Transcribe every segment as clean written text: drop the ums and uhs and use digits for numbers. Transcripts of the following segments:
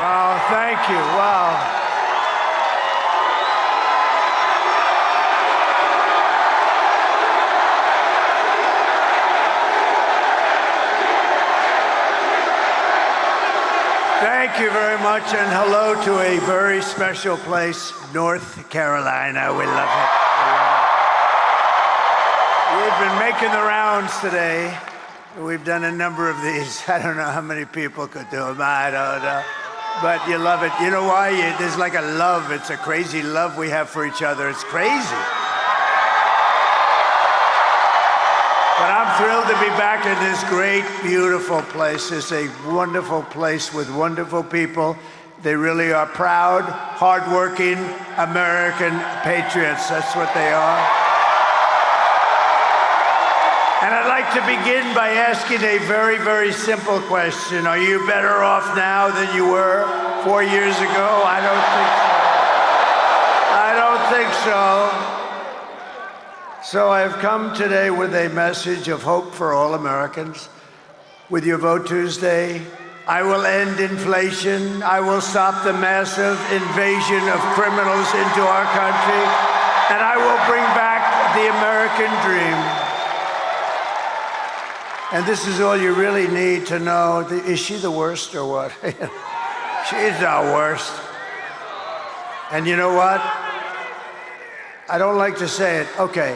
Oh, thank you. Wow. Thank you very much, and hello to a very special place, North Carolina. We love it. We've been making the rounds today. We've done a number of these. I don't know how many people could do them. I don't know. But you love it. You know why? There's like a love. It's a crazy love we have for each other. It's crazy. But I'm thrilled to be back in this great, beautiful place. It's a wonderful place with wonderful people. They really are proud, hardworking American patriots. That's what they are. And I'd like to begin by asking a very, very simple question. Are you better off now than you were 4 years ago? I don't think so. So I've come today with a message of hope for all Americans. With your vote Tuesday, I will end inflation. I will stop the massive invasion of criminals into our country. And I will bring back the American dream. And this is all you really need to know. Is she the worst or what? She's the worst. And you know what? I don't like to say it. Okay.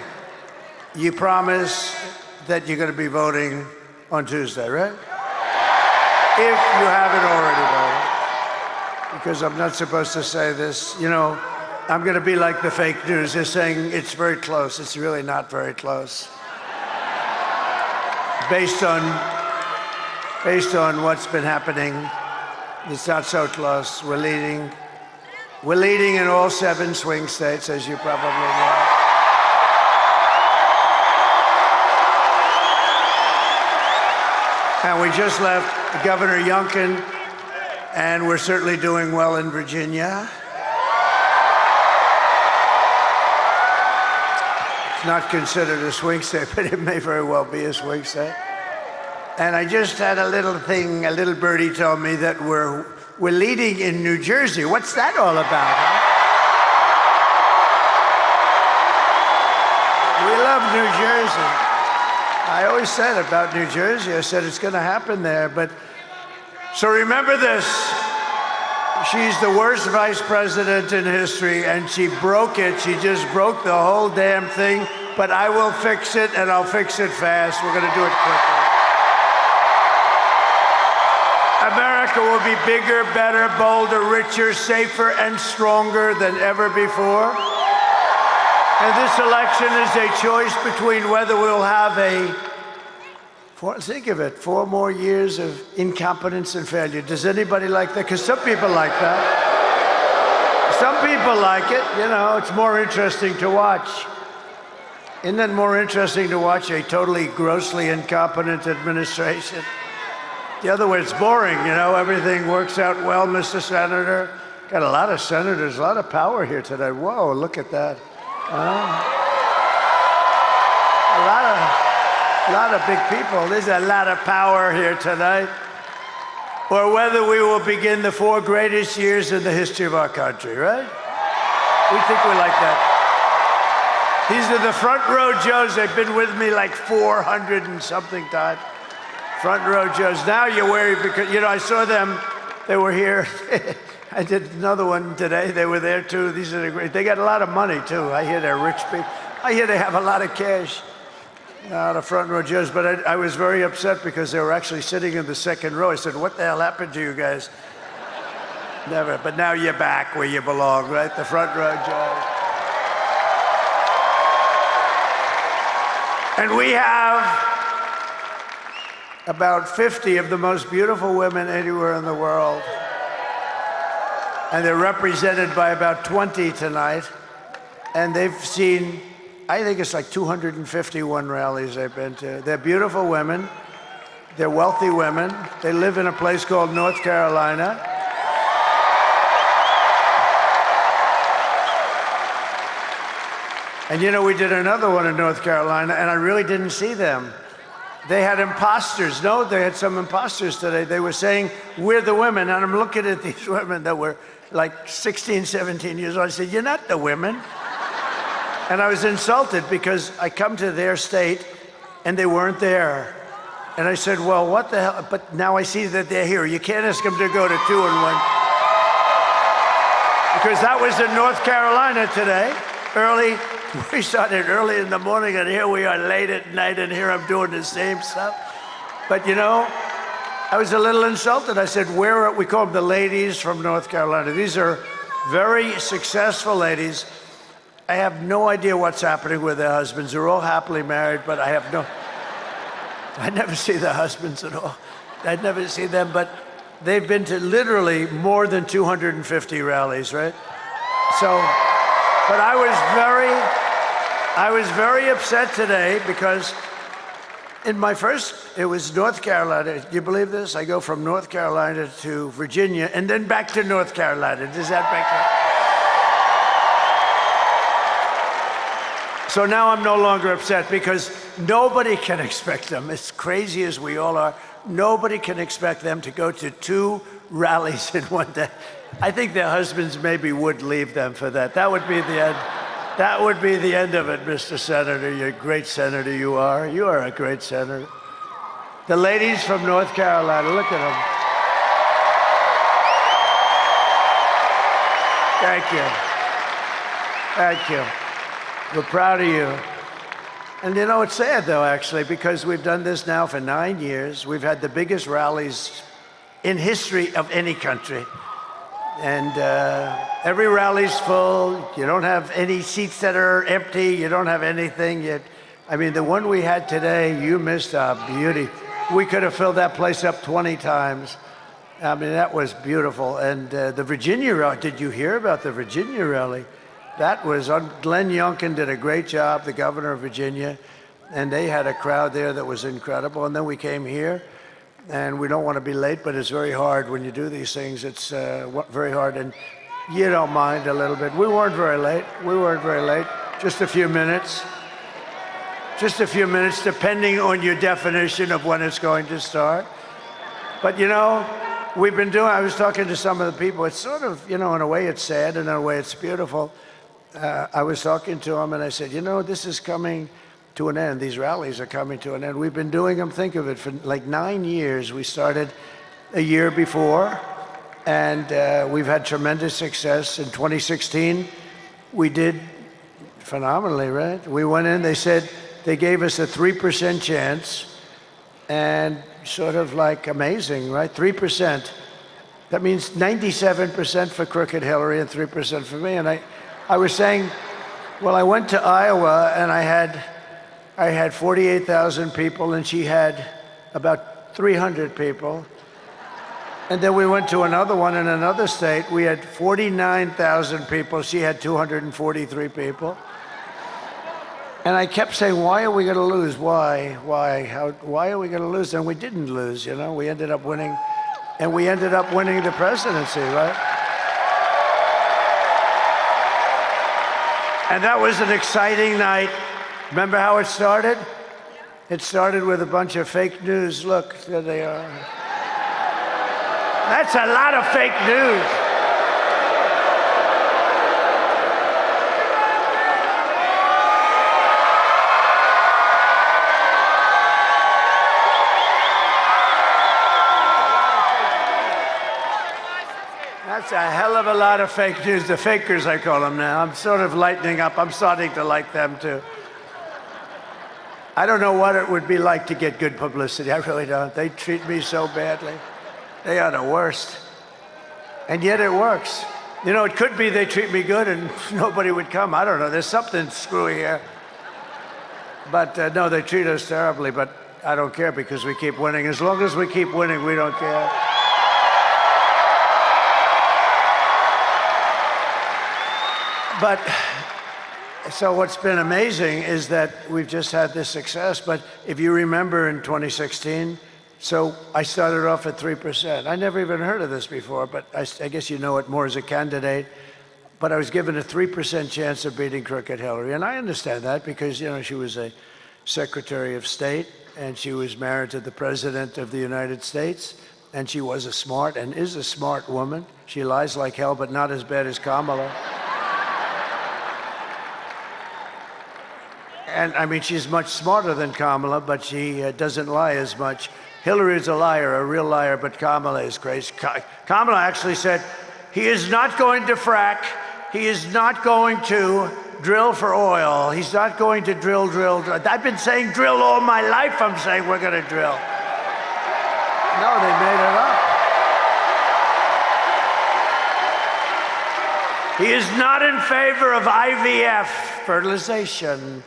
You promise that you're going to be voting on Tuesday, right? If you haven't already voted. Because I'm not supposed to say this. You know, I'm going to be like the fake news. They're saying it's very close. It's really not very close. Based on what's been happening, it's not so close. We're leading in all 7 swing states, as you probably know. And we just left Governor Youngkin, and we're certainly doing well in Virginia. It's not considered a swing state, but it may very well be a swing state. And I just had a little birdie told me that we're leading in New Jersey. What's that all about, huh? We love New Jersey. I always said about New Jersey, I said it's going to happen there. But so remember this. She's the worst vice president in history, and she broke it. She just broke the whole damn thing. But I will fix it, and I'll fix it fast. We're going to do it quickly. America will be bigger, better, bolder, richer, safer, and stronger than ever before. And this election is a choice between whether we'll have think of it, 4 more years of incompetence and failure. Does anybody like that? Because some people like that. Some people like it. You know, it's more interesting to watch. Isn't that more interesting to watch a totally grossly incompetent administration? The other way, it's boring, you know, everything works out well, Mr. Senator. Got a lot of senators, a lot of power here today. Whoa, look at that. A lot of big people. There's a lot of power here tonight. Or whether we will begin the 4 greatest years in the history of our country, right? We think we like that. These are the front row Joes. They've been with me like 400 and something times. Front row Joes. Now you're worried because, you know, I saw them. They were here. I did another one today. They were there too. These are the great. They got a lot of money too. I hear they're rich people. I hear they have a lot of cash. The front row Joes. But I was very upset because they were actually sitting in the second row. I said, "What the hell happened to you guys?" Never. But now you're back where you belong, right? The front row Joes. And we have about 50 of the most beautiful women anywhere in the world. And they're represented by about 20 tonight. And they've seen, I think it's like 251 rallies they've been to. They're beautiful women. They're wealthy women. They live in a place called North Carolina. And you know, we did another one in North Carolina, and I really didn't see them. They had imposters. No, they had some imposters today. They were saying, we're the women. And I'm looking at these women that were like 16, 17 years old. I said, you're not the women. And I was insulted because I come to their state and they weren't there. And I said, well, what the hell? But now I see that they're here. You can't ask them to go to 2 and 1. Because that was in North Carolina today, early. We started early in the morning, and here we are late at night, and here I'm doing the same stuff. But you know, I was a little insulted. I said, where are, we call them the ladies from North Carolina. These are very successful ladies. I have no idea what's happening with their husbands. They're all happily married, but I never see the husbands at all. I'd never see them, but they've been to literally more than 250 rallies, right? So, but I was very upset today because in my first, it was North Carolina. Do you believe this? I go from North Carolina to Virginia and then back to North Carolina. Does that make sense? So now I'm no longer upset because nobody can expect them, as crazy as we all are, nobody can expect them to go to 2 rallies in one day. I think their husbands maybe would leave them for that. That would be the end. That would be the end of it, Mr. Senator. You're a great senator, you are. You are a great senator. The ladies from North Carolina, look at them. Thank you. Thank you. We're proud of you. And you know, it's sad though, actually, because we've done this now for 9 years. We've had the biggest rallies in history of any country. And every rally's full. You don't have any seats that are empty. You don't have anything yet. I mean, the one we had today, you missed a beauty. We could have filled that place up 20 times. I mean, that was beautiful. And the Virginia rally, did you hear about the Virginia rally? That was, Glenn Youngkin did a great job, the governor of Virginia, and they had a crowd there that was incredible. And then we came here, and we don't want to be late, but it's very hard when you do these things. It's very hard, and you don't mind a little bit. We weren't very late. We weren't very late. Just a few minutes. Just a few minutes, depending on your definition of when it's going to start. But you know, we've been doing, I was talking to some of the people. It's sort of, you know, in a way it's sad, and in a way it's beautiful. I was talking to them, and I said, you know, this is coming to an end. These rallies are coming to an end. We've been doing them, think of it, for like 9 years. We started a year before, and we've had tremendous success. In 2016, we did phenomenally, right? We went in, they said, they gave us a 3% chance, and sort of like amazing, right? 3%. That means 97% for crooked Hillary and 3% for me. And I was saying, well, I went to Iowa and I had 48,000 people and she had about 300 people. And then we went to another one in another state. We had 49,000 people. She had 243 people. And I kept saying, why are we going to lose? Why? Why are we going to lose? And we didn't lose, you know. We ended up winning, and we ended up winning the presidency, right? And that was an exciting night. Remember how it started? It started with a bunch of fake news. Look, there they are. That's a lot of fake news. That's a hell of a lot of fake news. The fakers, I call them now. I'm sort of lightening up. I'm starting to like them, too. I don't know what it would be like to get good publicity. I really don't. They treat me so badly. They are the worst. And yet it works. You know, it could be they treat me good and nobody would come. I don't know. There's something screwy here. But no, they treat us terribly. But I don't care because we keep winning. As long as we keep winning, we don't care. But so what's been amazing is that we've just had this success. But if you remember in 2016, so I started off at 3%. I never even heard of this before, but I guess you know it more as a candidate. But I was given a 3% chance of beating crooked Hillary. And I understand that because, you know, she was a Secretary of State. and she was married to the President of the United States, and she was a smart and is a smart woman. She lies like hell, but not as bad as Kamala. And I mean, she's much smarter than Kamala, but she doesn't lie as much. Hillary's a liar, a real liar, but Kamala is crazy. Kamala actually said, he is not going to frack. He is not going to drill for oil. He's not going to drill. I've been saying drill all my life. I'm saying we're going to drill. No, they made it up. He is not in favor of IVF, fertilization.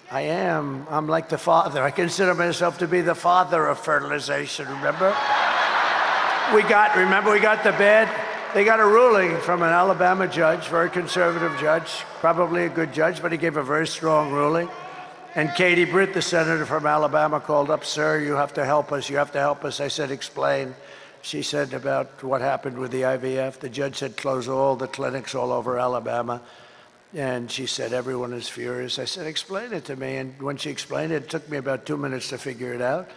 I am. I'm like the father. I consider myself to be the father of fertilization, remember? We got the bad. They got a ruling from an Alabama judge, very conservative judge, probably a good judge, but he gave a very strong ruling. And Katie Britt, the senator from Alabama, called up, sir, you have to help us. You have to help us. I said, explain. She said about what happened with the IVF. The judge said, close all the clinics all over Alabama. And she said, everyone is furious. I said, explain it to me. And when she explained it, it took me about 2 minutes to figure it out.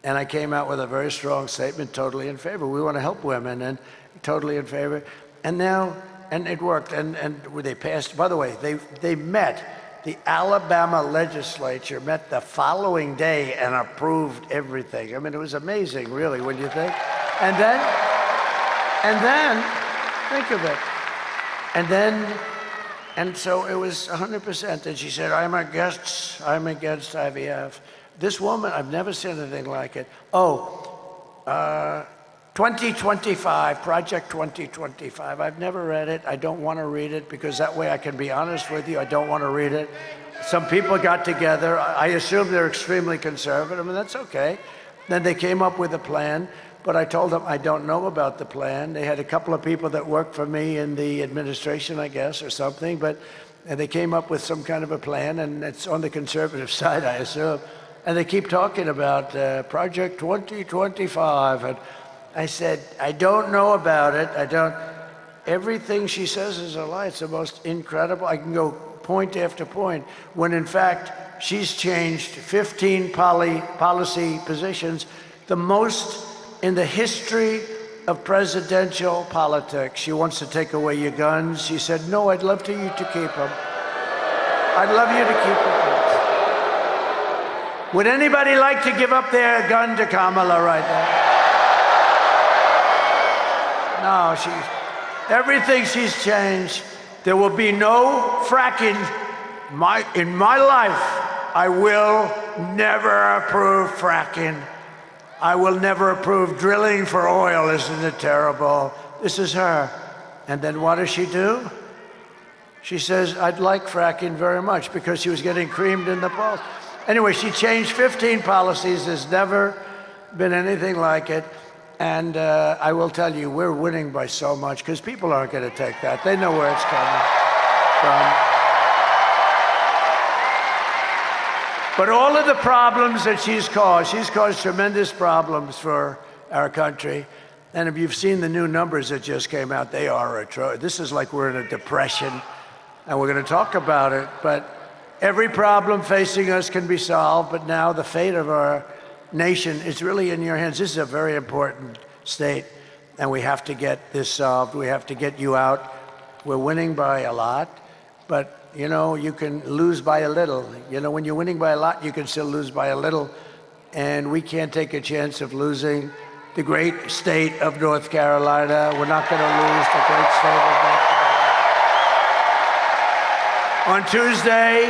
And I came out with a very strong statement, totally in favor. We want to help women, and totally in favor. And now, and it worked. And they passed, by the way, they met, the Alabama legislature met the following day and approved everything. I mean, it was amazing, really, when you think. And then, think of it. And so it was 100%. And she said, I'm against IVF. This woman, I've never seen anything like it. 2025, Project 2025. I've never read it. I don't want to read it because that way I can be honest with you. I don't want to read it. Some people got together. I assume they're extremely conservative, and that's okay. Then they came up with a plan. But I told them I don't know about the plan. They had a couple of people that worked for me in the administration, I guess, or something. But they came up with some kind of a plan, and it's on the conservative side, I assume. And they keep talking about Project 2025. And I said, I don't know about it. Everything she says is a lie. It's the most incredible. I can go point after point, when in fact, she's changed 15 policy positions, the most in the history of presidential politics. She wants to take away your guns. She said, no, I'd love you to keep them. I'd love you to keep them. Would anybody like to give up their gun to Kamala right now? No, everything she's changed. There will be no fracking. In my life, I will never approve fracking. I will never approve drilling for oil. Isn't it terrible? This is her. And then what does she do? She says, I'd like fracking very much, because she was getting creamed in the polls. Anyway, she changed 15 policies. There's never been anything like it. And I will tell you, we're winning by so much, because people aren't going to take that. They know where it's coming from. But all of the problems that she's caused tremendous problems for our country. And if you've seen the new numbers that just came out, they are atrocious. This is like we're in a depression, and we're going to talk about it. But every problem facing us can be solved, but now the fate of our nation is really in your hands. This is a very important state, and we have to get this solved. We have to get you out. We're winning by a lot, but you know, you can lose by a little. You know, when you're winning by a lot, you can still lose by a little. And we can't take a chance of losing the great state of North Carolina. We're not going to lose the great state of North Carolina. On Tuesday,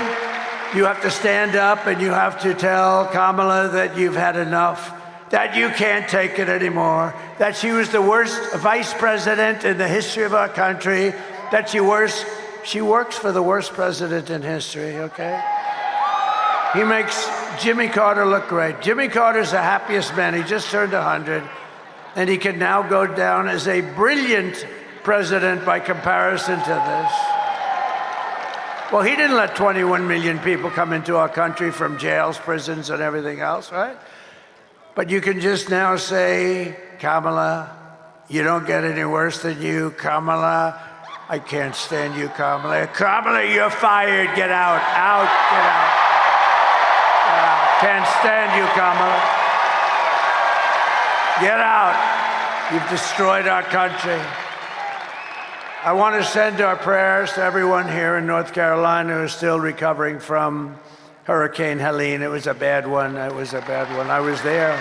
you have to stand up and you have to tell Kamala that you've had enough, that you can't take it anymore, that she was the worst vice president in the history of our country, that she works for the worst president in history, okay? He makes Jimmy Carter look great. Jimmy Carter's the happiest man. He just turned 100, and he can now go down as a brilliant president by comparison to this. Well, he didn't let 21 million people come into our country from jails, prisons, and everything else, right? But you can just now say, Kamala, you don't get any worse than you. Kamala, I can't stand you, Kamala. Kamala, you're fired. Get out, get out. Get out. Can't stand you, Kamala. Get out. You've destroyed our country. I want to send our prayers to everyone here in North Carolina who is still recovering from Hurricane Helene. It was a bad one. It was a bad one. I was there.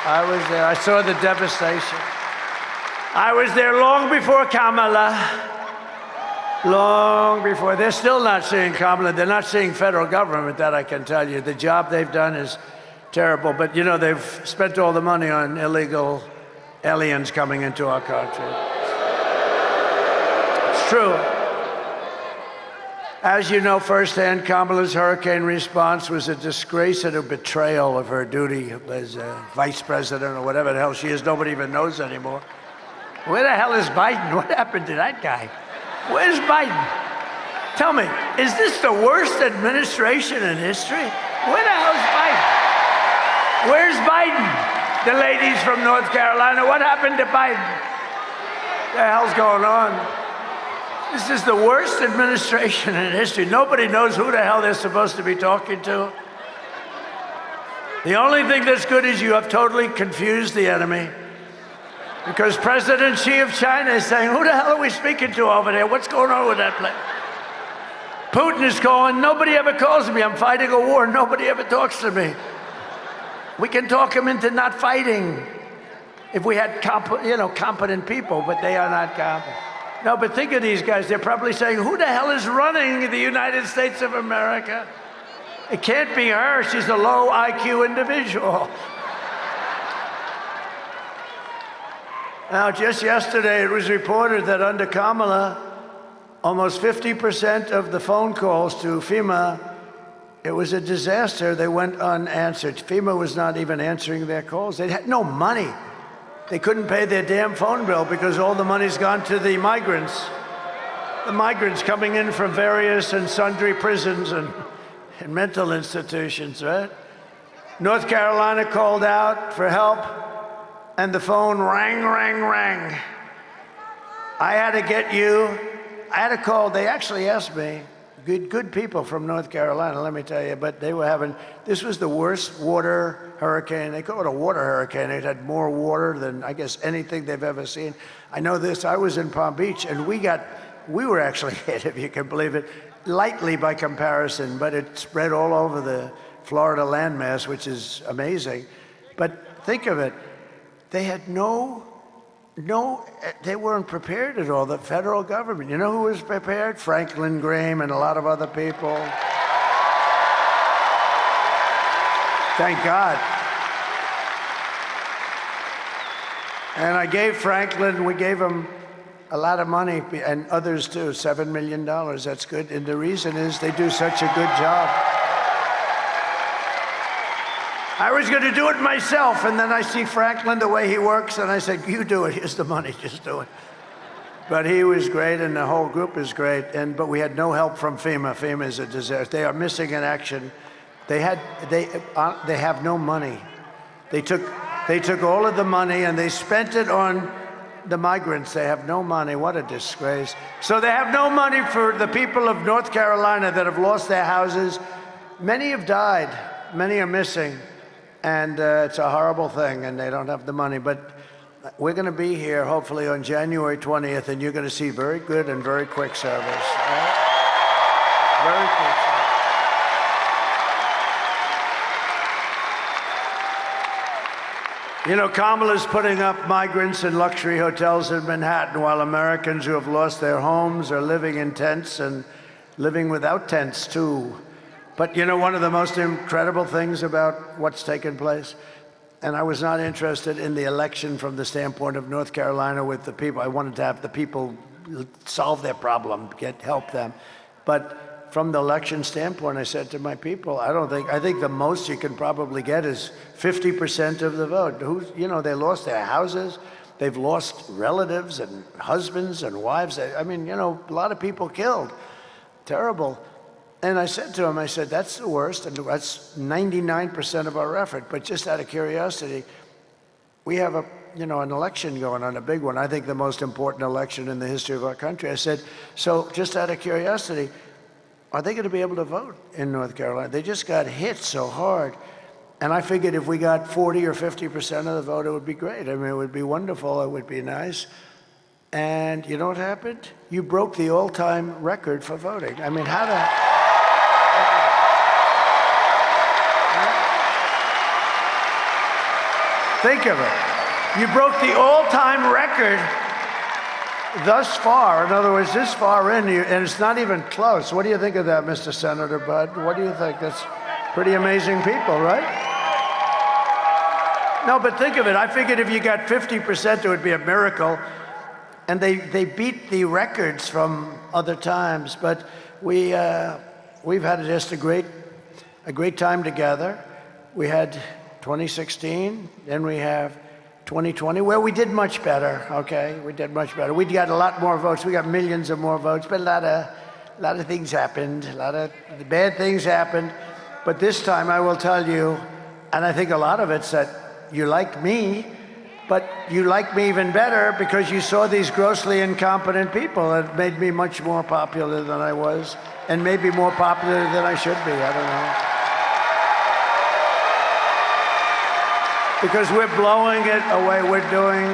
I saw the devastation. I was there long before Kamala. Long before. They're still not seeing Kamala. They're not seeing federal government, that I can tell you. The job they've done is terrible. But, you know, they've spent all the money on illegal aliens coming into our country. It's true. As you know firsthand, Kamala's hurricane response was a disgrace and a betrayal of her duty as vice president or whatever the hell she is. Nobody even knows anymore. Where the hell is Biden? What happened to that guy? Where's Biden? Tell me, is this the worst administration in history? Where the hell's Biden? Where's Biden? The ladies from North Carolina, what happened to Biden? What the hell's going on? This is the worst administration in history. Nobody knows who the hell they're supposed to be talking to. The only thing that's good is you have totally confused the enemy. Because President Xi of China is saying, who the hell are we speaking to over there? What's going on with that place? Putin is calling, nobody ever calls me. I'm fighting a war, nobody ever talks to me. We can talk him into not fighting if we had competent people, but they are not competent. No, but think of these guys. They're probably saying, who the hell is running the United States of America? It can't be her. She's a low IQ individual. Now, just yesterday, it was reported that under Kamala, almost 50% of the phone calls to FEMA, it was a disaster. They went unanswered. FEMA was not even answering their calls. They had no money. They couldn't pay their damn phone bill because all the money's gone to the migrants. The migrants coming in from various and sundry prisons and mental institutions, right? North Carolina called out for help, and the phone rang, rang, rang. I had to get you. I had to call. They actually asked me, good people from North Carolina, let me tell you, but they were having, this was the worst water hurricane. They call it a water hurricane. It had more water than, I guess, anything they've ever seen. I know this, I was in Palm Beach, and we were actually hit, if you can believe it, lightly by comparison, but it spread all over the Florida landmass, which is amazing. But think of it. They had they weren't prepared at all, the federal government. You know who was prepared? Franklin Graham and a lot of other people. Thank God. And I gave Franklin, we gave him a lot of money, and others too, $7 million. That's good. And the reason is they do such a good job. I was going to do it myself, and then I see Franklin, the way he works, and I said, you do it, here's the money, just do it. But he was great, and the whole group is great, but we had no help from FEMA. FEMA is a disaster. They are missing in action. They have no money. They took all of the money, and they spent it on the migrants. They have no money. What a disgrace. So they have no money for the people of North Carolina that have lost their houses. Many have died. Many are missing. And it's a horrible thing, and they don't have the money. But we're going to be here, hopefully, on January 20th, and you're going to see very good and very quick service. Right? Very quick service. You know, Kamala's putting up migrants in luxury hotels in Manhattan, while Americans who have lost their homes are living in tents and living without tents, too. But you know, one of the most incredible things about what's taken place, and I was not interested in the election from the standpoint of North Carolina with the people. I wanted to have the people solve their problem, help them. But from the election standpoint, I said to my people, I think the most you can probably get is 50% of the vote. They lost their houses, they've lost relatives and husbands and wives. I mean, a lot of people killed. Terrible. And I said to him, that's the worst, and that's 99% of our effort. But just out of curiosity, we have an election going on, a big one. I think the most important election in the history of our country. I said, so just out of curiosity, are they going to be able to vote in North Carolina? They just got hit so hard. And I figured if we got 40 or 50% of the vote, it would be great. I mean, it would be wonderful. It would be nice. And you know what happened? You broke the all-time record for voting. I mean, how the... Think of it. You broke the all-time record thus far. In other words, this far in, and it's not even close. What do you think of that, Mr. Senator Budd? What do you think? That's pretty amazing people, right? No, but think of it. I figured if you got 50%, it would be a miracle. And they beat the records from other times. But we've had just a great time together. We had 2016, then we have 2020, where we did much better, okay? We did much better. We got a lot more votes. We got millions of more votes, but a lot of things happened. A lot of bad things happened. But this time, I will tell you, and I think a lot of it's that you like me, but you like me even better because you saw these grossly incompetent people. It made me much more popular than I was, and maybe more popular than I should be. I don't know. Because we're blowing it away. We're doing...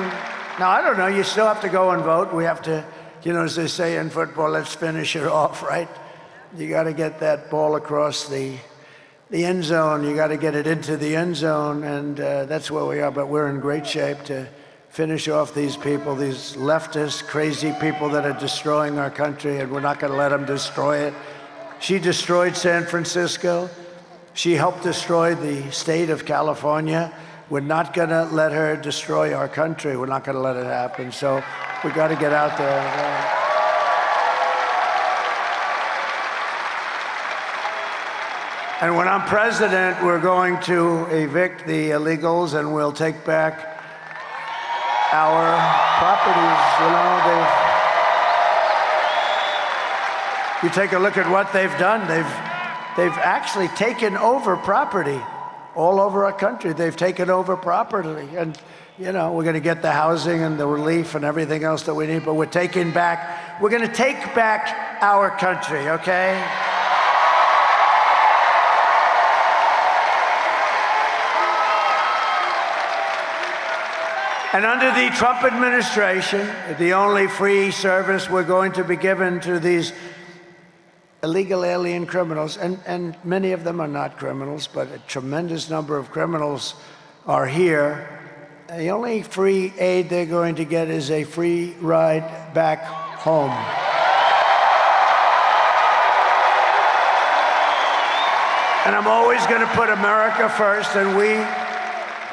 Now, I don't know. You still have to go and vote. We have to, you know, as they say in football, let's finish it off, right? You got to get that ball across the end zone. You got to get it into the end zone, and that's where we are. But we're in great shape to finish off these people, these leftist, crazy people that are destroying our country, and we're not going to let them destroy it. She destroyed San Francisco. She helped destroy the state of California. We're not going to let her destroy our country. We're not going to let it happen. So we got to get out there. And when I'm president, we're going to evict the illegals and we'll take back our properties. You know, you take a look at what they've done. They've actually taken over property all over our country. They've taken over property. And, you know, we're going to get the housing and the relief and everything else that we need, but we're going to take back our country, okay? And under the Trump administration, the only free service we're going to be given to these illegal alien criminals, and many of them are not criminals, but a tremendous number of criminals are here. The only free aid they're going to get is a free ride back home. And I'm always going to put America first, and we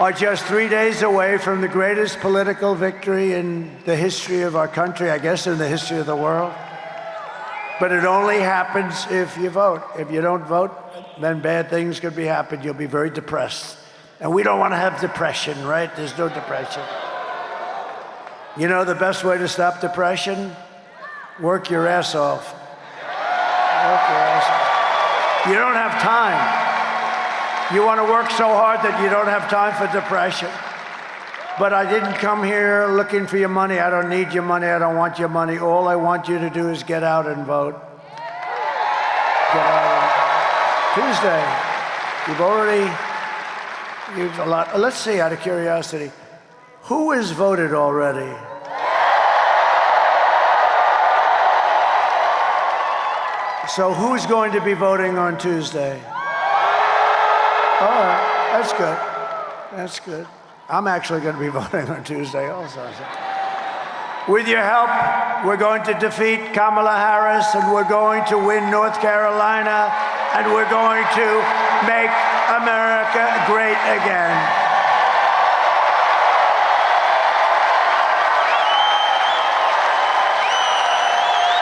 are just 3 days away from the greatest political victory in the history of our country, I guess in the history of the world. But it only happens if you vote. If you don't vote, then bad things could be happening. You'll be very depressed. And we don't want to have depression, right? There's no depression. You know the best way to stop depression? Work your ass off. Work your ass off. You don't have time. You want to work so hard that you don't have time for depression. But I didn't come here looking for your money. I don't need your money. I don't want your money. All I want you to do is get out and vote. Get out and vote. Tuesday, you've a lot. Let's see, out of curiosity, who has voted already? So who's going to be voting on Tuesday? All right, that's good. That's good. I'm actually going to be voting on Tuesday also. With your help, we're going to defeat Kamala Harris, and we're going to win North Carolina, and we're going to make America great again.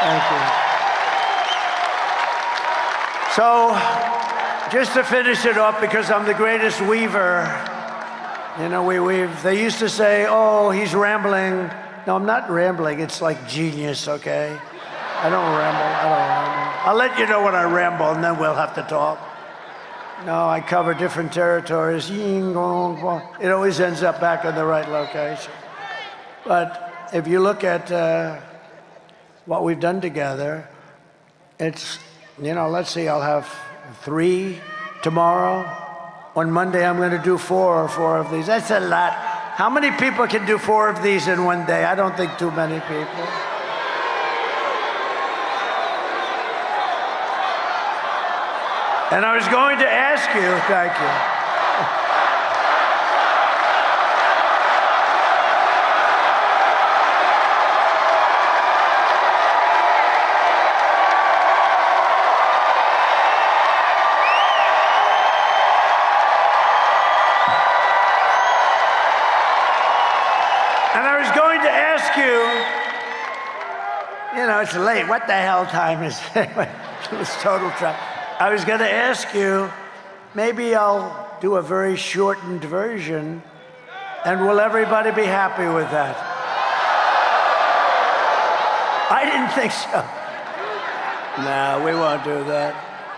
Thank you. So, just to finish it off, because I'm the greatest weaver. You know, we weave. They used to say, oh, he's rambling. No, I'm not rambling. It's like genius, okay? I don't ramble. I'll let you know when I ramble, and then we'll have to talk. No, I cover different territories. It always ends up back in the right location. But if you look at what we've done together, it's, you know, let's see, I'll have 3 tomorrow, On Monday, I'm going to do four of these. That's a lot. How many people can do 4 of these in one day? I don't think too many people. And I was going to ask you, thank you. It's late. What the hell time is it? It was total traffic. I was going to ask you, maybe I'll do a very shortened version, and will everybody be happy with that? I didn't think so. No, we won't do that.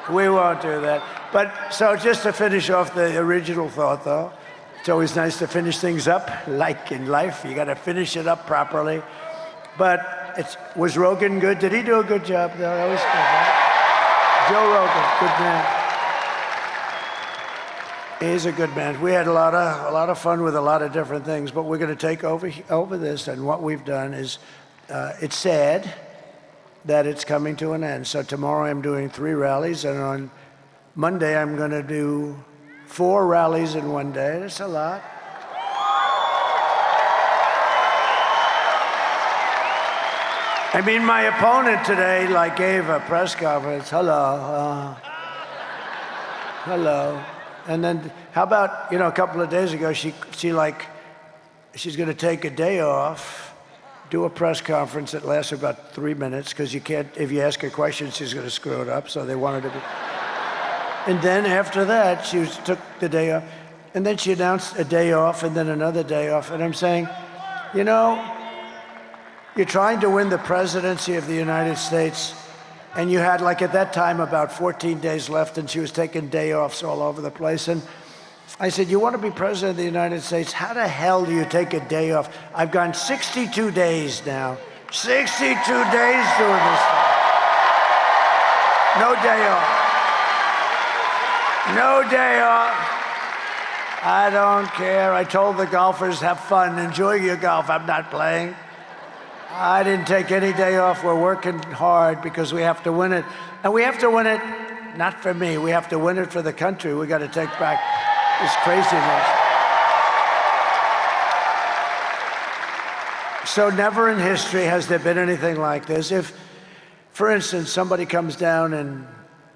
We won't do that. But so just to finish off the original thought, though, it's always nice to finish things up, like in life. You got to finish it up properly. But was Rogan good? Did he do a good job? No, that was good, right? Joe Rogan, good man. He's a good man. We had a lot of fun with a lot of different things, but we're going to take over this, and what we've done is, it's sad that it's coming to an end. So tomorrow I'm doing 3 rallies, and on Monday I'm going to do 4 rallies in one day. That's a lot. I mean, my opponent today, gave a press conference. Hello. And then, how about, a couple of days ago, she's going to take a day off, do a press conference that lasts about 3 minutes, because you can't, if you ask her questions, she's going to screw it up, so they wanted to be. And then after that, she took the day off, and then she announced a day off, and then another day off, and I'm saying, you're trying to win the presidency of the United States, and you had, at that time, about 14 days left, and she was taking day offs all over the place. And I said, you want to be president of the United States? How the hell do you take a day off? I've gone 62 days now. 62 days doing this thing. No day off. No day off. I don't care. I told the golfers, have fun. Enjoy your golf. I'm not playing. I didn't take any day off. We're working hard because we have to win it. And we have to win it, not for me. We have to win it for the country. We got to take back this craziness. So never in history has there been anything like this. If, for instance, somebody comes down in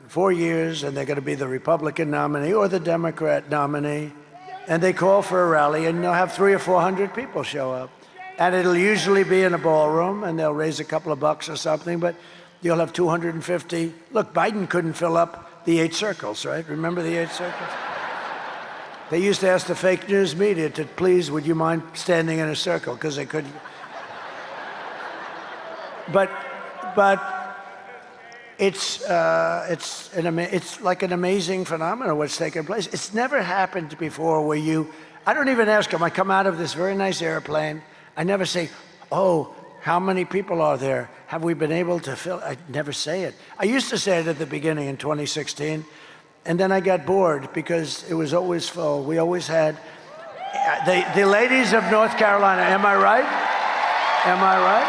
4 years and they're going to be the Republican nominee or the Democrat nominee, and they call for a rally, and they'll have 300 or 400 people show up. And it'll usually be in a ballroom, and they'll raise a couple of bucks or something, but you'll have 250. Look, Biden couldn't fill up the 8 circles, right? Remember the 8 circles? They used to ask the fake news media to, please, would you mind standing in a circle? Because they couldn't. But it's like an amazing phenomenon what's taking place. It's never happened before where I don't even ask them. I come out of this very nice airplane. I never say, oh, how many people are there? Have we been able to fill? I never say it. I used to say it at the beginning in 2016, and then I got bored because it was always full. We always had the ladies of North Carolina. Am I right? Am I right?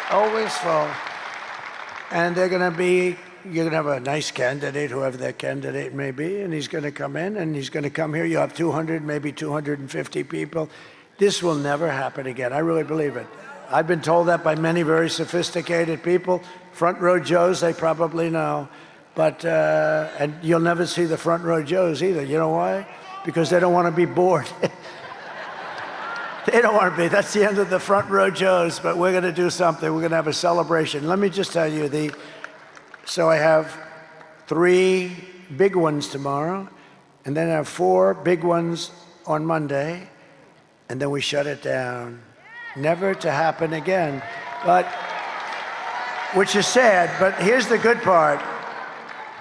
Always full. And they're going to be, you're going to have a nice candidate, whoever that candidate may be, and he's going to come in, and he's going to come here. You have 200, maybe 250 people. This will never happen again. I really believe it. I've been told that by many very sophisticated people. Front row Joes, they probably know. But, and you'll never see the front row Joes either. You know why? Because they don't want to be bored. They don't want to be. That's the end of the front row Joes, but we're going to do something. We're going to have a celebration. Let me just tell you, so I have 3 big ones tomorrow, and then I have 4 big ones on Monday, and then we shut it down. Never to happen again. But, which is sad, but here's the good part.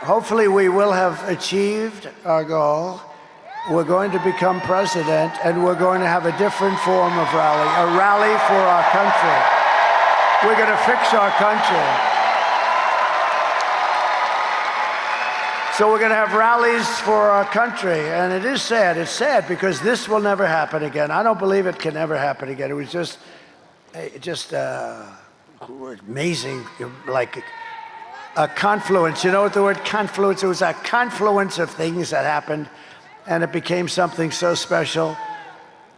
Hopefully we will have achieved our goal. We're going to become president, and we're going to have a different form of rally, a rally for our country. We're going to fix our country. So we're going to have rallies for our country, and it is sad. It's sad because this will never happen again. I don't believe it can ever happen again. It was just amazing, like a confluence. You know what the word confluence? It was a confluence of things that happened, and it became something so special.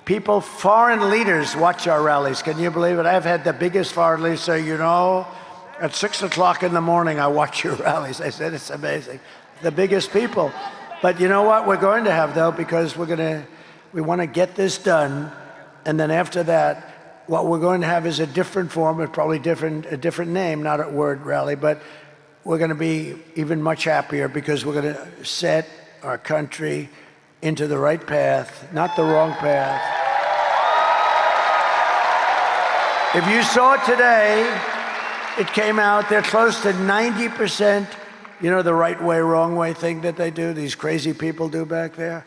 People, foreign leaders watch our rallies. Can you believe it? I've had the biggest foreign leaders say, you know, at 6 o'clock in the morning, I watch your rallies. I said, it's amazing. The biggest people. But you know what we're going to have, though, because we want to get this done, and then after that, what we're going to have is a different form, probably a different name, not a word rally, but we're going to be even much happier because we're going to set our country into the right path, not the wrong path. If you saw today, it came out, they're close to 90%. You know the right way, wrong way thing that they do, these crazy people do back there?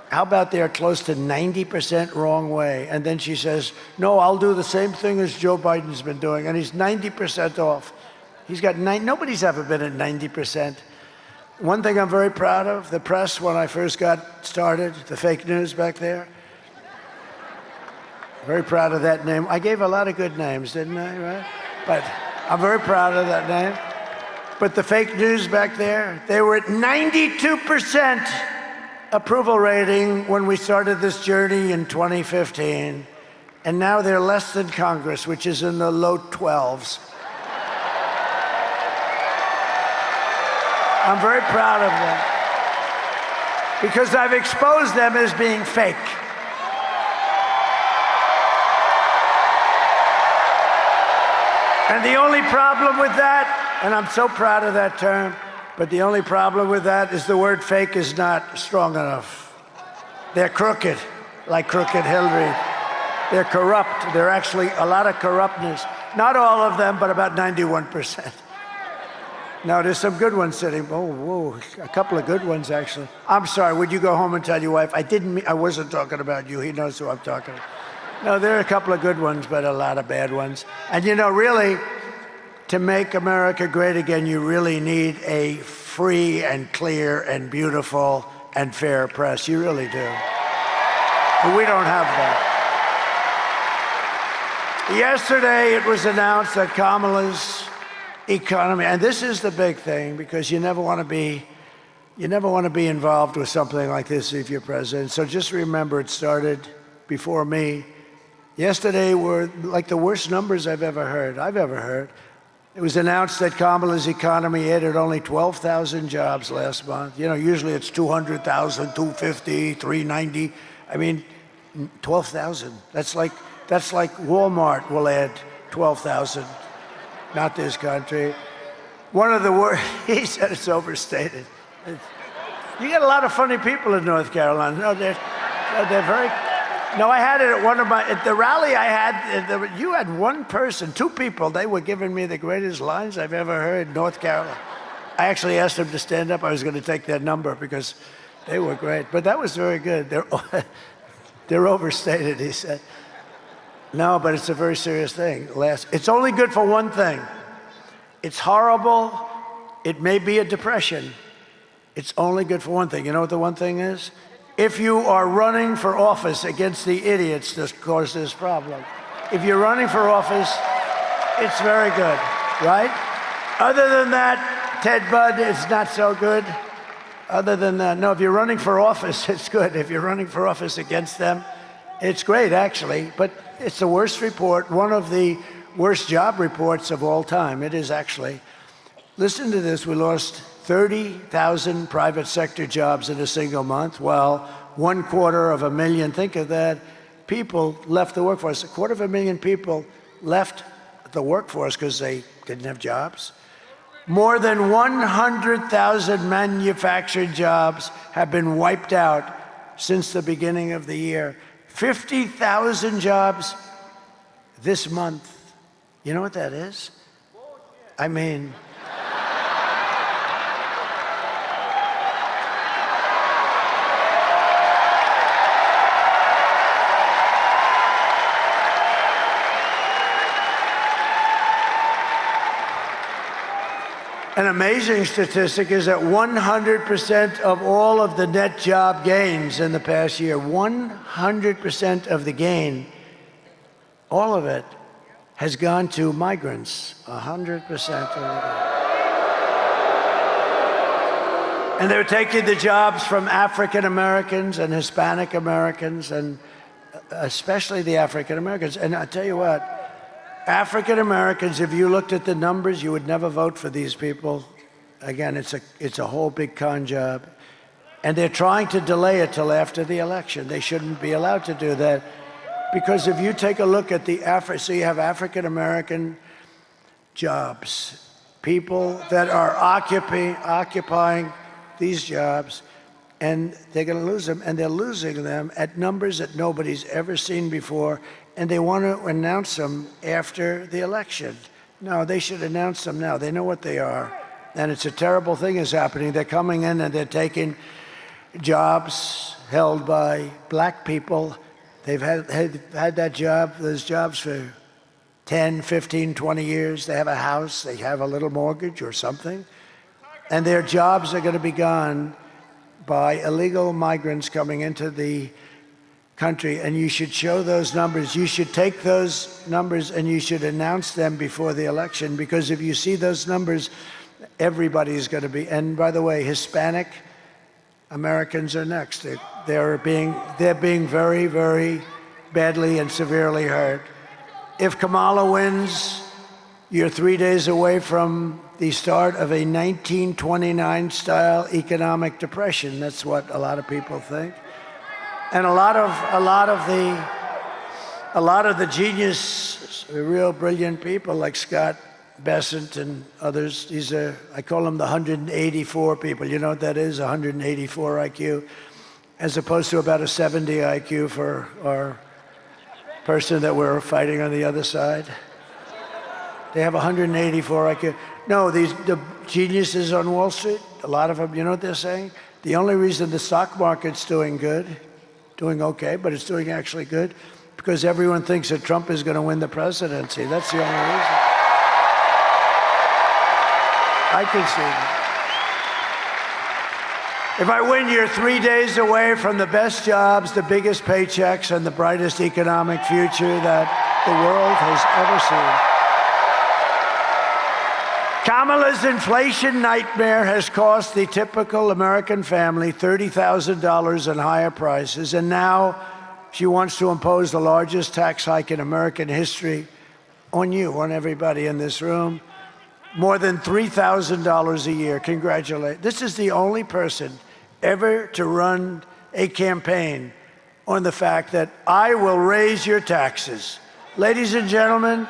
How about they're close to 90% wrong way? And then she says, no, I'll do the same thing as Joe Biden's been doing, and he's 90% off. He's got nobody's ever been at 90%. One thing I'm very proud of, the press, when I first got started, the fake news back there. Very proud of that name. I gave a lot of good names, didn't I, right? But I'm very proud of that name. But the fake news back there, they were at 92% approval rating when we started this journey in 2015. And now they're less than Congress, which is in the low 12s. I'm very proud of them because I've exposed them as being fake. And the only problem with that, and I'm so proud of that term, but the only problem with that is the word fake is not strong enough. They're crooked, like crooked Hillary. They're corrupt. They're actually a lot of corruptness. Not all of them, but about 91%. Now, there's some good ones sitting. Oh, whoa, a couple of good ones, actually. I'm sorry, would you go home and tell your wife? I wasn't talking about you. He knows who I'm talking about. No, there are a couple of good ones, but a lot of bad ones. And you know, really, to make America great again, you really need a free and clear and beautiful and fair press. You really do. But we don't have that. Yesterday, it was announced that Kamala's economy, and this is the big thing because you never want to be involved with something like this if you're president. So just remember, it started before me. Yesterday were like the worst numbers I've ever heard. It was announced that Kamala's economy added only 12,000 jobs last month. You know, usually it's 200,000, 250, 390. I mean, 12,000. That's like Walmart will add 12,000. Not this country. One of the worst, he said it's overstated. You get a lot of funny people in North Carolina. No, they're very, no, I had it at at the rally I had, you had one person, two people, they were giving me the greatest lines I've ever heard in North Carolina. I actually asked them to stand up. I was going to take their number because they were great. But that was very good. They're overstated, he said. No, but it's a very serious thing. It's only good for one thing. It's horrible. It may be a depression. It's only good for one thing. You know what the one thing is? If you are running for office against the idiots that cause this problem. If you're running for office, it's very good, right? Other than that, Ted Budd, it's not so good. Other than that, no, if you're running for office, it's good. If you're running for office against them, it's great, actually. But it's the worst report, one of the worst job reports of all time. It is actually. Listen to this. We lost 30,000 private sector jobs in a single month, while 250,000, think of that, people left the workforce. 250,000 people left the workforce because they didn't have jobs. More than 100,000 manufactured jobs have been wiped out since the beginning of the year. 50,000 jobs this month. You know what that is? I mean, An amazing statistic is that 100% of all of the net job gains in the past year, 100% of the gain, all of it, has gone to migrants. 100% of the gain. And they're taking the jobs from African Americans and Hispanic Americans, and especially the African Americans. And I tell you what, African Americans, if you looked at the numbers, you would never vote for these people. Again, it's a whole big con job. And they're trying to delay it till after the election. They shouldn't be allowed to do that. Because if you take a look at so you have African American jobs, people that are occupying these jobs, and they're going to lose them, and they're losing them at numbers that nobody's ever seen before, and they want to announce them after the election. No, they should announce them now. They know what they are, and it's a terrible thing is happening. They're coming in and they're taking jobs held by black people. They've had those jobs for 10, 15, 20 years. They have a house, they have a little mortgage or something, and their jobs are going to be gone by illegal migrants coming into the country. And you should show those numbers. You should take those numbers and you should announce them before the election, because if you see those numbers, everybody's going to be. And by the way, Hispanic Americans are next. They're being very, very badly and severely hurt. If Kamala wins, you're 3 days away from the start of a 1929-style economic depression. That's what a lot of people think. And a lot of the genius, real brilliant people like Scott Bessent and others, I call them the 184 people. You know what that is? 184 IQ, as opposed to about a 70 IQ for our person that we're fighting on the other side. They have 184 IQ. No, the geniuses on Wall Street, a lot of them, you know what they're saying? The only reason the stock market's doing okay, but it's doing actually good, because everyone thinks that Trump is going to win the presidency. That's the only reason. I can see that. If I win, you're 3 days away from the best jobs, the biggest paychecks, and the brightest economic future that the world has ever seen. Kamala's inflation nightmare has cost the typical American family $30,000 in higher prices, and now she wants to impose the largest tax hike in American history on you, on everybody in this room. More than $3,000 a year. Congratulate. This is the only person ever to run a campaign on the fact that I will raise your taxes. Ladies and gentlemen,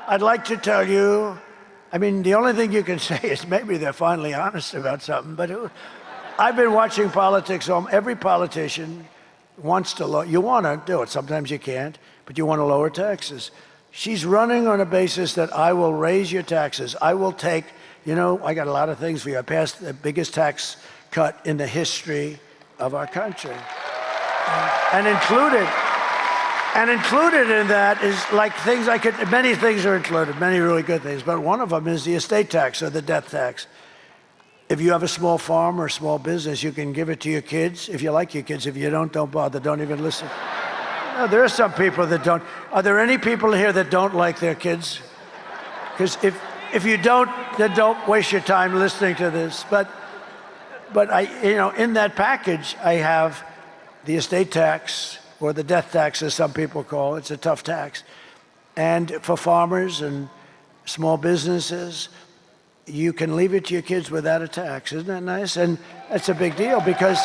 I'd like to tell you, I mean, the only thing you can say is maybe they're finally honest about something, but I've been watching politics. Every politician wants to you want to do it. Sometimes you can't, but you want to lower taxes. She's running on a basis that I will raise your taxes. I will take, I got a lot of things for you. I passed the biggest tax cut in the history of our country. And included in that is like many things are included, many really good things, but one of them is the estate tax or the death tax. If you have a small farm or a small business, you can give it to your kids. If you like your kids, if you don't bother, don't even listen. No, there are some people that don't. Are there any people here that don't like their kids? Because if you don't, then don't waste your time listening to this. But in that package, I have the estate tax, or the death tax, as some people call it. It's a tough tax. And for farmers and small businesses, you can leave it to your kids without a tax. Isn't that nice? And that's a big deal, because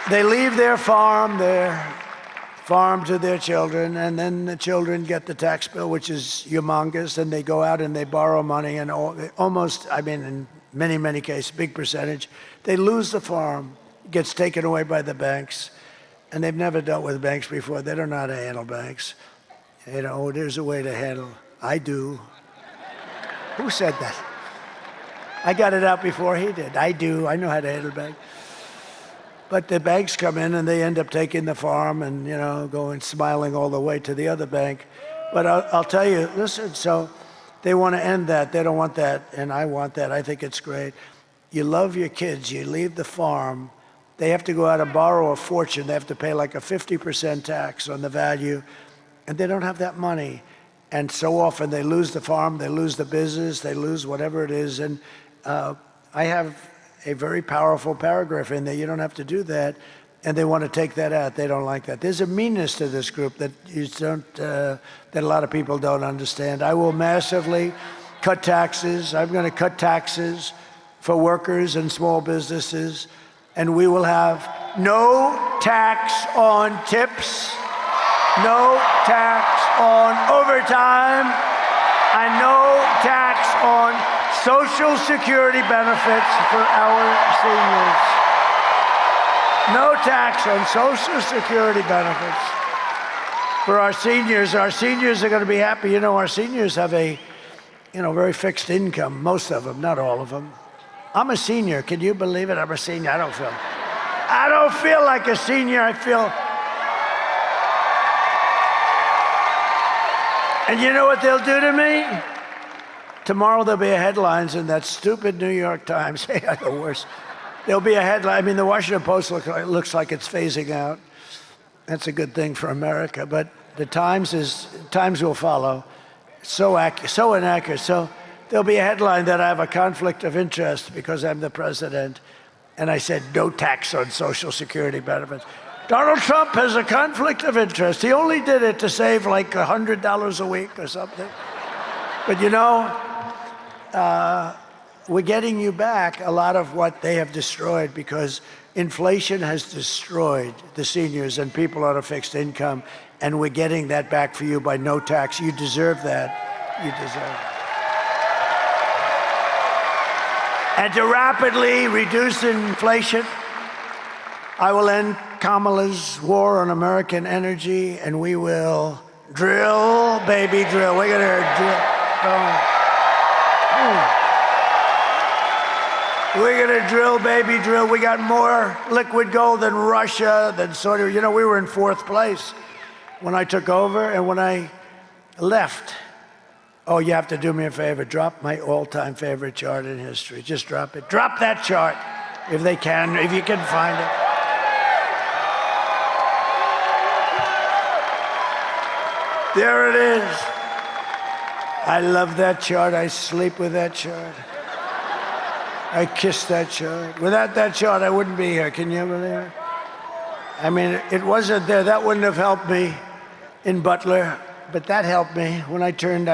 they leave their farm to their children, and then the children get the tax bill, which is humongous, and they go out and they borrow money, and in many, many cases, big percentage, they lose the farm. It gets taken away by the banks, and they've never dealt with banks before. They don't know how to handle banks. There's a way to handle. I do. Who said that? I got it out before he did. I do. I know how to handle banks. But the banks come in and they end up taking the farm and, going smiling all the way to the other bank. But I'll tell you, listen, so They want to end that. They don't want that, and I want that. I think it's great. You love your kids. You leave the farm. They have to go out and borrow a fortune. They have to pay like a 50% tax on the value, and they don't have that money. And so often they lose the farm, they lose the business, they lose whatever it is. And I have a very powerful paragraph in there. You don't have to do that. And they want to take that out. They don't like that. There's a meanness to this group that you don't, that a lot of people don't understand. I will massively cut taxes. I'm going to cut taxes for workers and small businesses. And we will have no tax on tips, no tax on overtime, and no tax on Social Security benefits for our seniors. No tax on Social Security benefits for our seniors. Our seniors are going to be happy. You know, our seniors have a, very fixed income, most of them, not all of them. I'm a senior. Can you believe it? I'm a senior. I don't feel like a senior. I feel. And you know what they'll do to me? Tomorrow there'll be headlines in that stupid New York Times. The worst. There'll be a headline. I mean, the Washington Post looks like it's phasing out. That's a good thing for America. But the Times will follow. So inaccurate. So there'll be a headline that I have a conflict of interest because I'm the president. And I said, no tax on Social Security benefits. Donald Trump has a conflict of interest. He only did it to save like $100 a week or something. But we're getting you back a lot of what they have destroyed because inflation has destroyed the seniors and people on a fixed income. And we're getting that back for you by no tax. You deserve that. You deserve it. And to rapidly reduce inflation, I will end Kamala's war on American energy, and we will drill, baby, drill. We're going to drill. We're going to drill, baby, drill. We got more liquid gold than Russia, than Saudi. We were in 4th place when I took over, and when I left. Oh, you have to do me a favor. Drop my all-time favorite chart in history. Just drop it. Drop that chart if they can, if you can find it. There it is. I love that chart. I sleep with that chart. I kiss that chart. Without that chart, I wouldn't be here. Can you believe it? I mean, it wasn't there. That wouldn't have helped me in Butler, but that helped me. When I turned,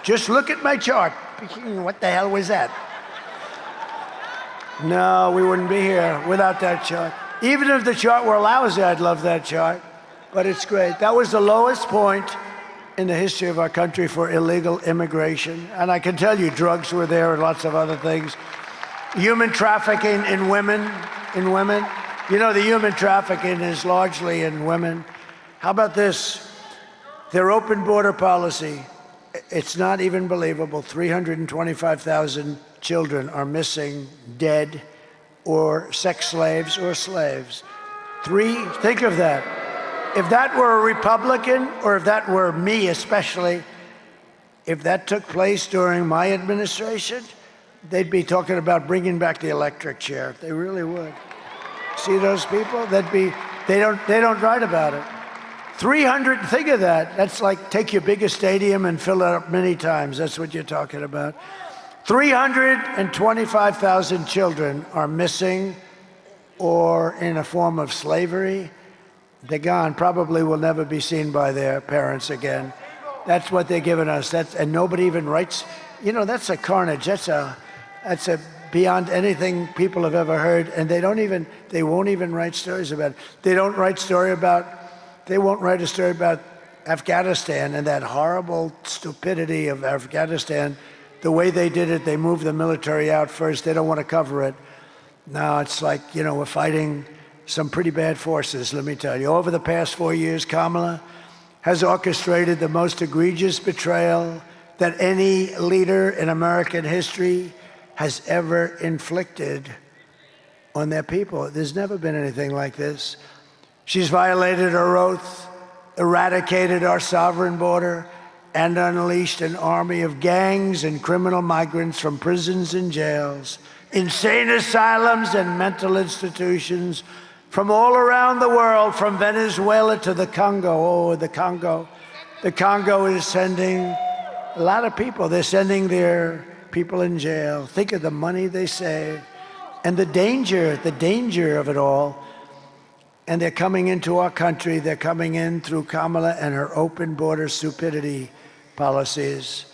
just look at my chart. What the hell was that? No, we wouldn't be here without that chart. Even if the chart were lousy, I'd love that chart. But it's great. That was the lowest point in the history of our country for illegal immigration. And I can tell you, drugs were there and lots of other things. Human trafficking in women. The human trafficking is largely in women. How about this? Their open border policy, it's not even believable. 325,000 children are missing, dead, or sex slaves or slaves. Think of that. If that were a Republican, or if that were me especially, if that took place during my administration, they'd be talking about bringing back the electric chair. They really would. See those people? They don't write about it. 300, think of that. That's like take your biggest stadium and fill it up many times. That's what you're talking about. 325,000 children are missing or in a form of slavery. They're gone, probably will never be seen by their parents again. That's what they're giving us. And nobody even writes, that's a carnage. That's a beyond anything people have ever heard. And they won't even write stories about it. They won't write a story about Afghanistan and that horrible stupidity of Afghanistan. The way they did it, they moved the military out first. They don't want to cover it. Now it's like, we're fighting some pretty bad forces, let me tell you. Over the past 4 years, Kamala has orchestrated the most egregious betrayal that any leader in American history has ever inflicted on their people. There's never been anything like this. She's violated her oath, eradicated our sovereign border, and unleashed an army of gangs and criminal migrants from prisons and jails, insane asylums and mental institutions from all around the world, from Venezuela to the Congo. Oh, the Congo. The Congo is sending a lot of people. They're sending their people in jail. Think of the money they save and the danger of it all. And they're coming into our country. They're coming in through Kamala and her open border stupidity policies.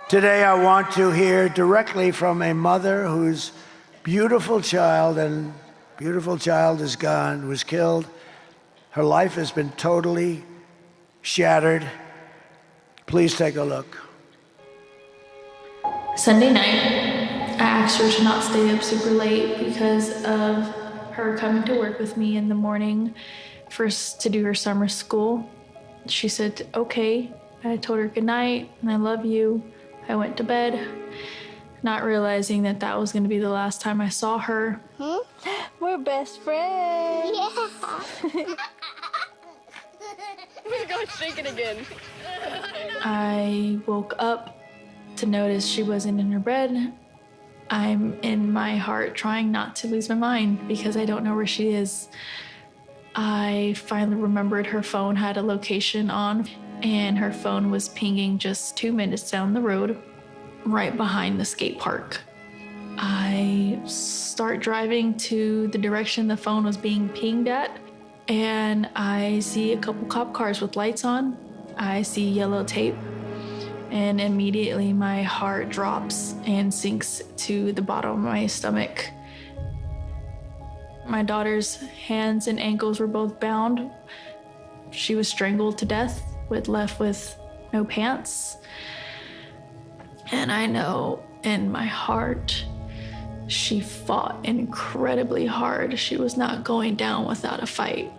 Today, I want to hear directly from a mother whose beautiful child is gone, was killed. Her life has been totally shattered. Please take a look. Sunday night, I asked her to not stay up super late because of her coming to work with me in the morning to do her summer school. She said, okay. I told her good night and I love you. I went to bed, not realizing that that was going to be the last time I saw her. We're best friends. Yeah. We're going to shake it again. I woke up to notice she wasn't in her bed. I'm in my heart trying not to lose my mind because I don't know where she is. I finally remembered her phone had a location on, and her phone was pinging just 2 minutes down the road, right behind the skate park. I start driving to the direction the phone was being pinged at, and I see a couple cop cars with lights on. I see yellow tape, and immediately my heart drops and sinks to the bottom of my stomach. My daughter's hands and ankles were both bound. She was strangled to death, left with no pants. And I know in my heart, she fought incredibly hard. She was not going down without a fight.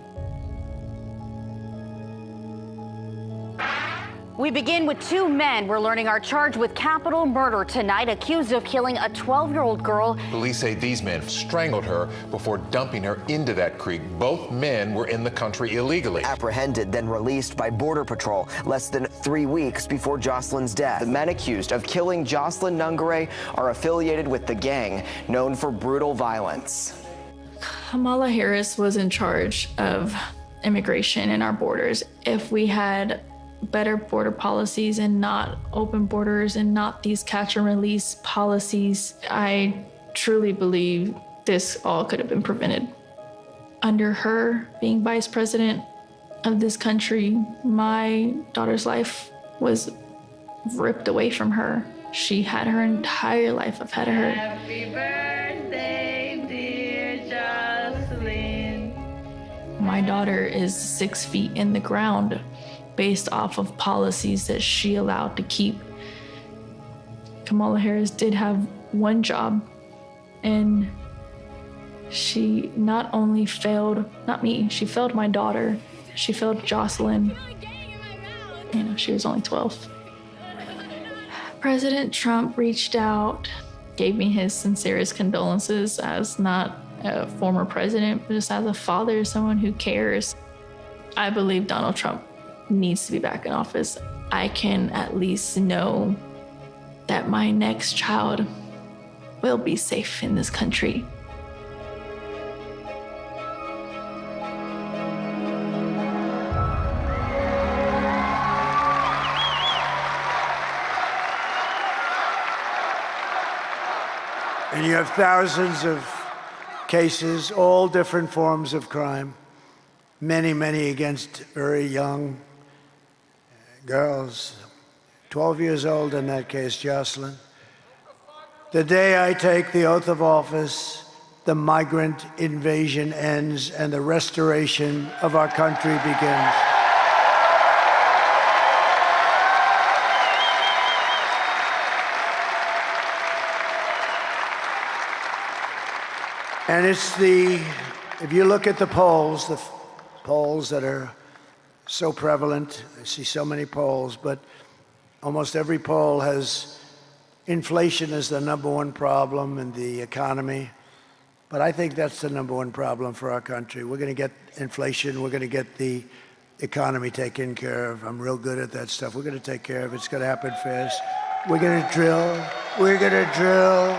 We begin with two men we're learning are charged with capital murder tonight, accused of killing a 12-year-old girl. Police say these men strangled her before dumping her into that creek. Both men were in the country illegally. Apprehended, then released by Border Patrol less than 3 weeks before Jocelyn's death. The men accused of killing Jocelyn Nungare are affiliated with the gang known for brutal violence. Kamala Harris was in charge of immigration in our borders. If we had better border policies and not open borders and not these catch and release policies, I truly believe this all could have been prevented. Under her being vice president of this country, my daughter's life was ripped away from her. She had her entire life ahead of her. Happy birthday, dear Jocelyn. My daughter is 6 feet in the ground based off of policies that she allowed to keep. Kamala Harris did have one job, and she not only failed, not me, she failed my daughter. She failed Jocelyn. You know, she was only 12. President Trump reached out, gave me his sincerest condolences as not a former president, but just as a father, someone who cares. I believe Donald Trump needs to be back in office. I can at least know that my next child will be safe in this country. And you have thousands of cases, all different forms of crime, many against very young girls, 12 years old in that case, Jocelyn. The day I take the oath of office, the migrant invasion ends and the restoration of our country begins. And it's if you look at the polls that are so prevalent, I see so many polls, but almost every poll has inflation as the #1 problem in the economy. But I think that's the #1 problem for our country. We're going to get inflation. We're going to get the economy taken care of. I'm real good at that stuff. We're going to take care of it. It's going to happen fast. We're going to drill. We're going to drill.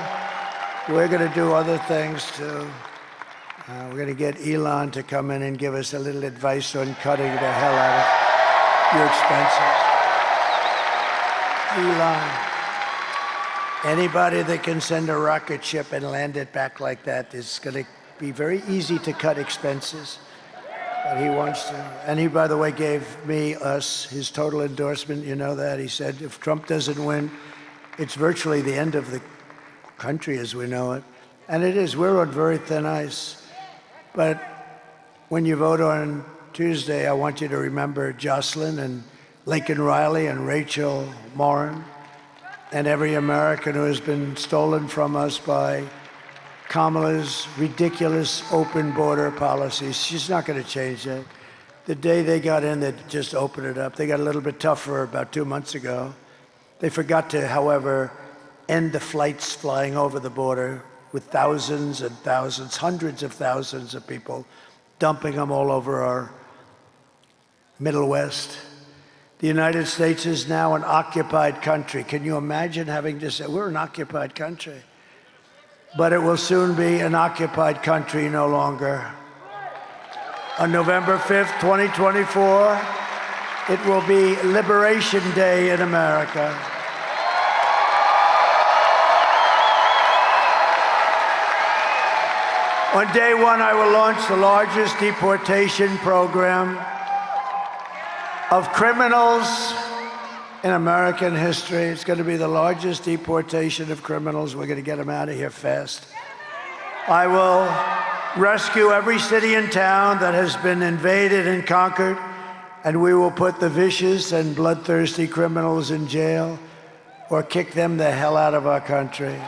We're going to do other things, too. We're going to get Elon to come in and give us a little advice on cutting the hell out of your expenses. Elon, anybody that can send a rocket ship and land it back like that is going to be very easy to cut expenses. But he wants to. And he, by the way, gave us his total endorsement. You know that. He said if Trump doesn't win, it's virtually the end of the country as we know it. And it is. We're on very thin ice. But when you vote on Tuesday, I want you to remember Jocelyn and Lincoln Riley and Rachel Morin and every American who has been stolen from us by Kamala's ridiculous open border policies. She's not going to change that. The day they got in, they just opened it up. They got a little bit tougher about 2 months ago. They forgot to, however, end the flights flying over the border with thousands and thousands, hundreds of thousands of people, dumping them all over our Middle West. The United States is now an occupied country. Can you imagine having to say, we're an occupied country? But it will soon be an occupied country no longer. On November 5th, 2024, it will be Liberation Day in America. On day one, I will launch the largest deportation program of criminals in American history. It's going to be the largest deportation of criminals. We're going to get them out of here fast. I will rescue every city and town that has been invaded and conquered, and we will put the vicious and bloodthirsty criminals in jail or kick them the hell out of our country.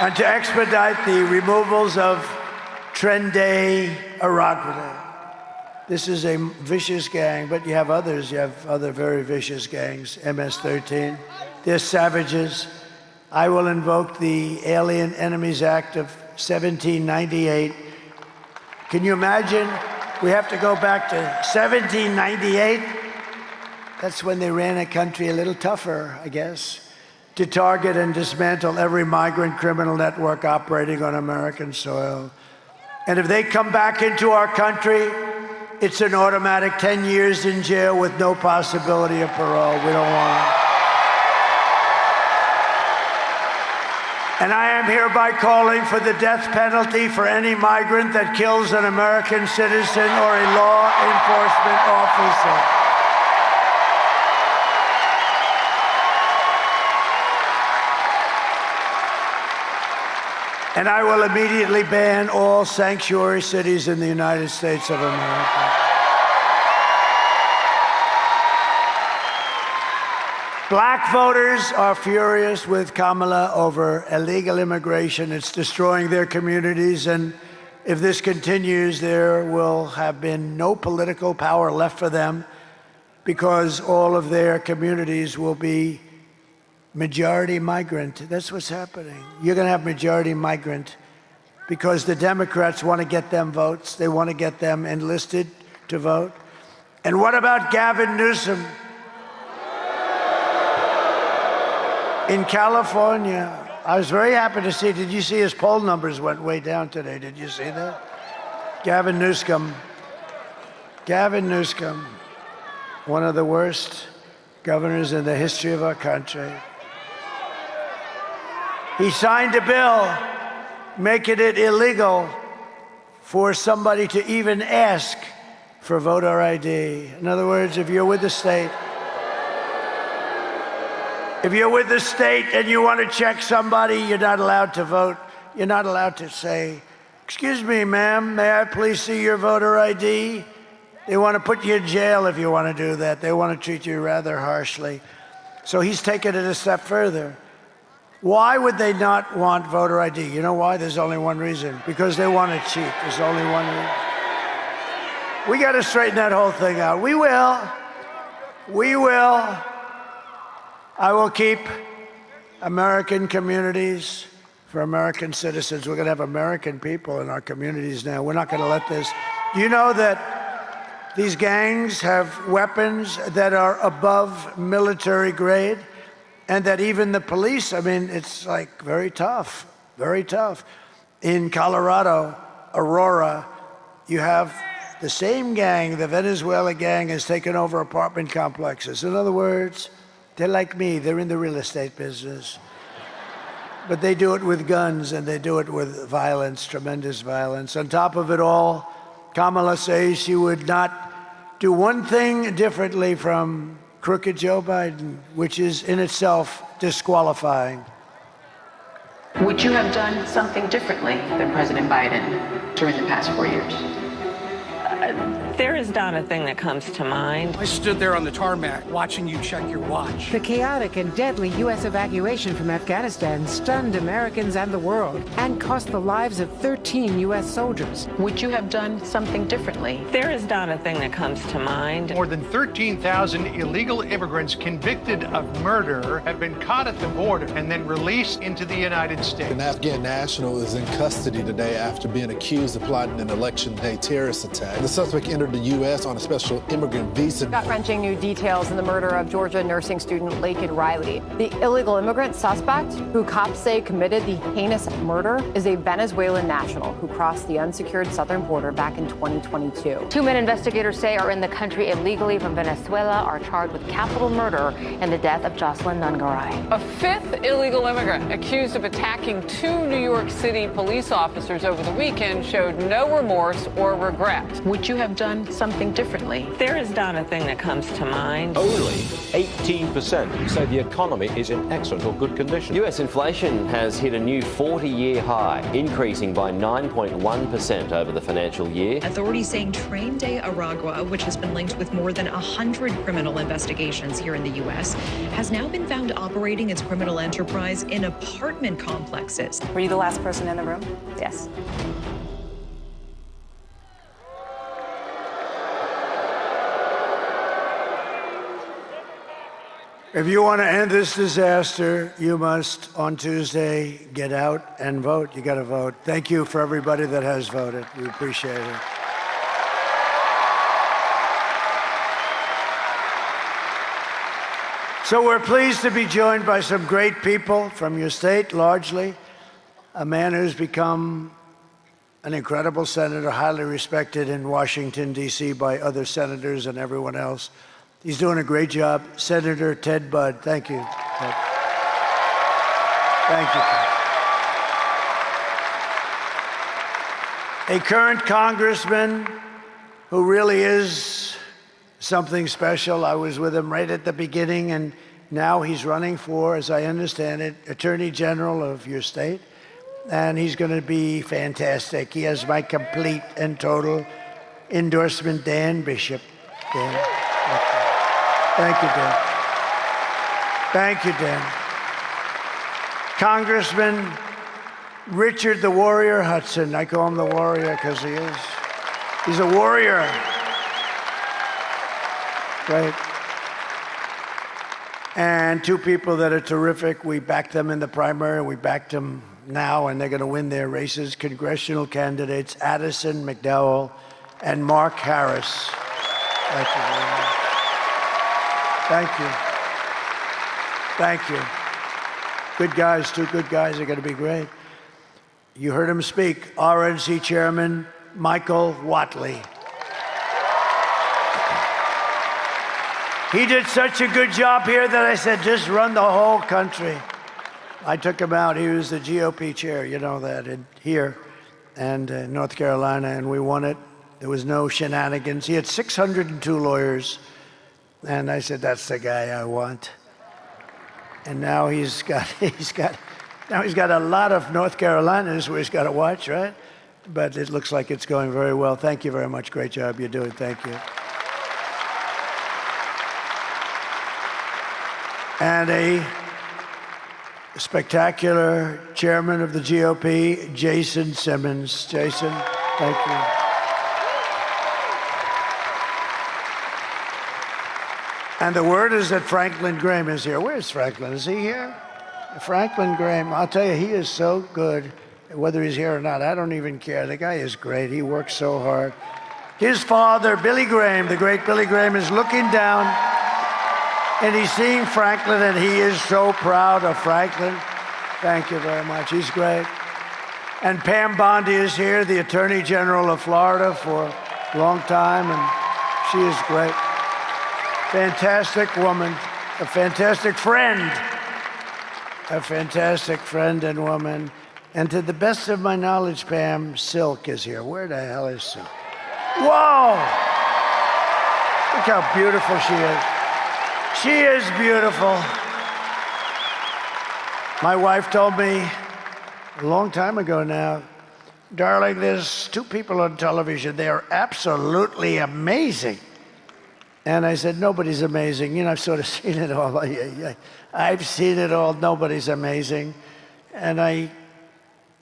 And to expedite the removals of Trenday Aragvade. This is a vicious gang, but you have others. You have other very vicious gangs, MS-13. They're savages. I will invoke the Alien Enemies Act of 1798. Can you imagine? We have to go back to 1798. That's when they ran a country a little tougher, I guess, to target and dismantle every migrant criminal network operating on American soil. And if they come back into our country, it's an automatic 10 years in jail with no possibility of parole. We don't want them. And I am hereby calling for the death penalty for any migrant that kills an American citizen or a law enforcement officer. And I will immediately ban all sanctuary cities in the United States of America. Black voters are furious with Kamala over illegal immigration. It's destroying their communities, and if this continues, there will have been no political power left for them because all of their communities will be majority migrant. That's what's happening. You're going to have majority migrant because the Democrats want to get them votes. They want to get them enlisted to vote. And what about Gavin Newsom in California? I was very happy to see. Did you see his poll numbers went way down today? Did you see that? Gavin Newsom, one of the worst governors in the history of our country. He signed a bill making it illegal for somebody to even ask for voter ID. In other words, if you're with the state, and you want to check somebody, you're not allowed to vote. You're not allowed to say, "Excuse me, ma'am, may I please see your voter ID?" They want to put you in jail if you want to do that. They want to treat you rather harshly. So he's taken it a step further. Why would they not want voter ID? You know why? There's only one reason. Because they want to cheat. There's only one reason. We got to straighten that whole thing out. We will. We will. I will keep American communities for American citizens. We're going to have American people in our communities now. We're not going to let this. Do you know that these gangs have weapons that are above military grade? And that even the police, I mean, it's like very tough, very tough. In Colorado, Aurora, you have the same gang, the Venezuela gang, has taken over apartment complexes. In other words, they're like me, they're in the real estate business. But they do it with guns and they do it with violence, tremendous violence. On top of it all, Kamala says she would not do one thing differently from crooked Joe Biden, which is in itself disqualifying. Would you have done something differently than President Biden during the past 4 years? There is not a thing that comes to mind. I stood there on the tarmac watching you check your watch. The chaotic and deadly U.S. evacuation from Afghanistan stunned Americans and the world and cost the lives of 13 U.S. soldiers. Would you have done something differently? There is not a thing that comes to mind. More than 13,000 illegal immigrants convicted of murder have been caught at the border and then released into the United States. An Afghan national is in custody today after being accused of plotting an election day terrorist attack. The suspect entered the U.S. on a special immigrant visa. Gut-wrenching new details in the murder of Georgia nursing student Laken Riley. The illegal immigrant suspect, who cops say committed the heinous murder, is a Venezuelan national who crossed the unsecured southern border back in 2022. 2 men investigators say are in the country illegally from Venezuela are charged with capital murder in the death of Jocelyn Nungaray. A fifth illegal immigrant accused of attacking 2 New York City police officers over the weekend showed no remorse or regret. Would you have done something differently? There is not a thing that comes to mind. Only 18% say the economy is in excellent or good condition. US inflation has hit a new 40-year high, increasing by 9.1% over the financial year. Authorities saying Train de Aragua, which has been linked with more than 100 criminal investigations here in the U.S., has now been found operating its criminal enterprise in apartment complexes. Were you the last person in the room? Yes. If you want to end this disaster, you must, on Tuesday, get out and vote. You got to vote. Thank you for everybody that has voted. We appreciate it. So we're pleased to be joined by some great people from your state, largely. A man who's become an incredible senator, highly respected in Washington, D.C. by other senators and everyone else. He's doing a great job. Senator Ted Budd. Thank you, Ted. Thank you, Ted. A current congressman who really is something special. I was with him right at the beginning, and now he's running for, as I understand it, Attorney General of your state. And he's going to be fantastic. He has my complete and total endorsement, Dan Bishop. Dan. Thank you, Dan. Thank you, Dan. Congressman Richard the Warrior Hudson. I call him the Warrior because he is. He's a warrior. Great. And 2 people that are terrific. We backed them in the primary. We backed them now, and they're going to win their races. Congressional candidates Addison McDowell and Mark Harris. Thank you very much. Thank you. Thank you. Good guys, 2 good guys are going to be great. You heard him speak. RNC Chairman Michael Whatley. He did such a good job here that I said, just run the whole country. I took him out. He was the GOP chair, you know that, here and North Carolina, and we won it. There was no shenanigans. He had 602 lawyers. And I said, that's the guy I want. And now he's got a lot of North Carolinas where he's got to watch, right? But it looks like it's going very well. Thank you very much. Great job you're doing. Thank you. And a spectacular chairman of the GOP, Jason Simmons. Jason, thank you. And the word is that Franklin Graham is here. Where's Franklin? Is he here? Franklin Graham, I'll tell you, he is so good, whether he's here or not. I don't even care. The guy is great. He works so hard. His father, Billy Graham, the great Billy Graham, is looking down and he's seeing Franklin, and he is so proud of Franklin. Thank you very much. He's great. And Pam Bondi is here, the Attorney General of Florida for a long time, and she is great. Fantastic woman, a fantastic friend. A fantastic friend and woman. And to the best of my knowledge, Pam, Silk is here. Where the hell is Silk? Whoa! Look how beautiful she is. She is beautiful. My wife told me a long time ago now, darling, there's two people on television. They are absolutely amazing. And I said, nobody's amazing. You know, I've sort of seen it all. I've seen it all. Nobody's amazing. And I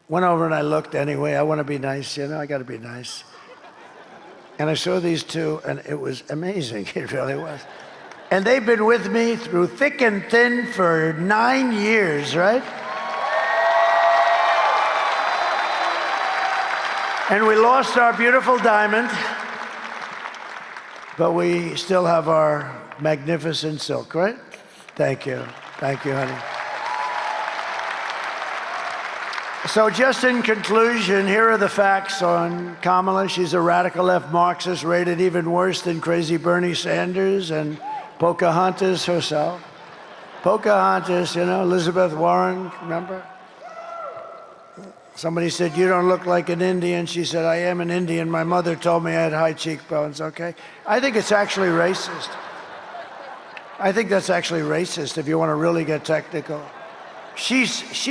went over and I looked anyway. I want to be nice, you know, I got to be nice. And I saw these two, and it was amazing. It really was. And they've been with me through thick and thin for 9 years, right? And we lost our beautiful Diamond, but we still have our magnificent Silk, right? Thank you. Thank you, honey. So just in conclusion, here are the facts on Kamala. She's a radical left Marxist, rated even worse than crazy Bernie Sanders and Pocahontas herself. Pocahontas, you know, Elizabeth Warren, remember? Somebody said, you don't look like an Indian. She said, I am an Indian. My mother told me I had high cheekbones, okay? I think it's actually racist. I think that's actually racist if you want to really get technical. She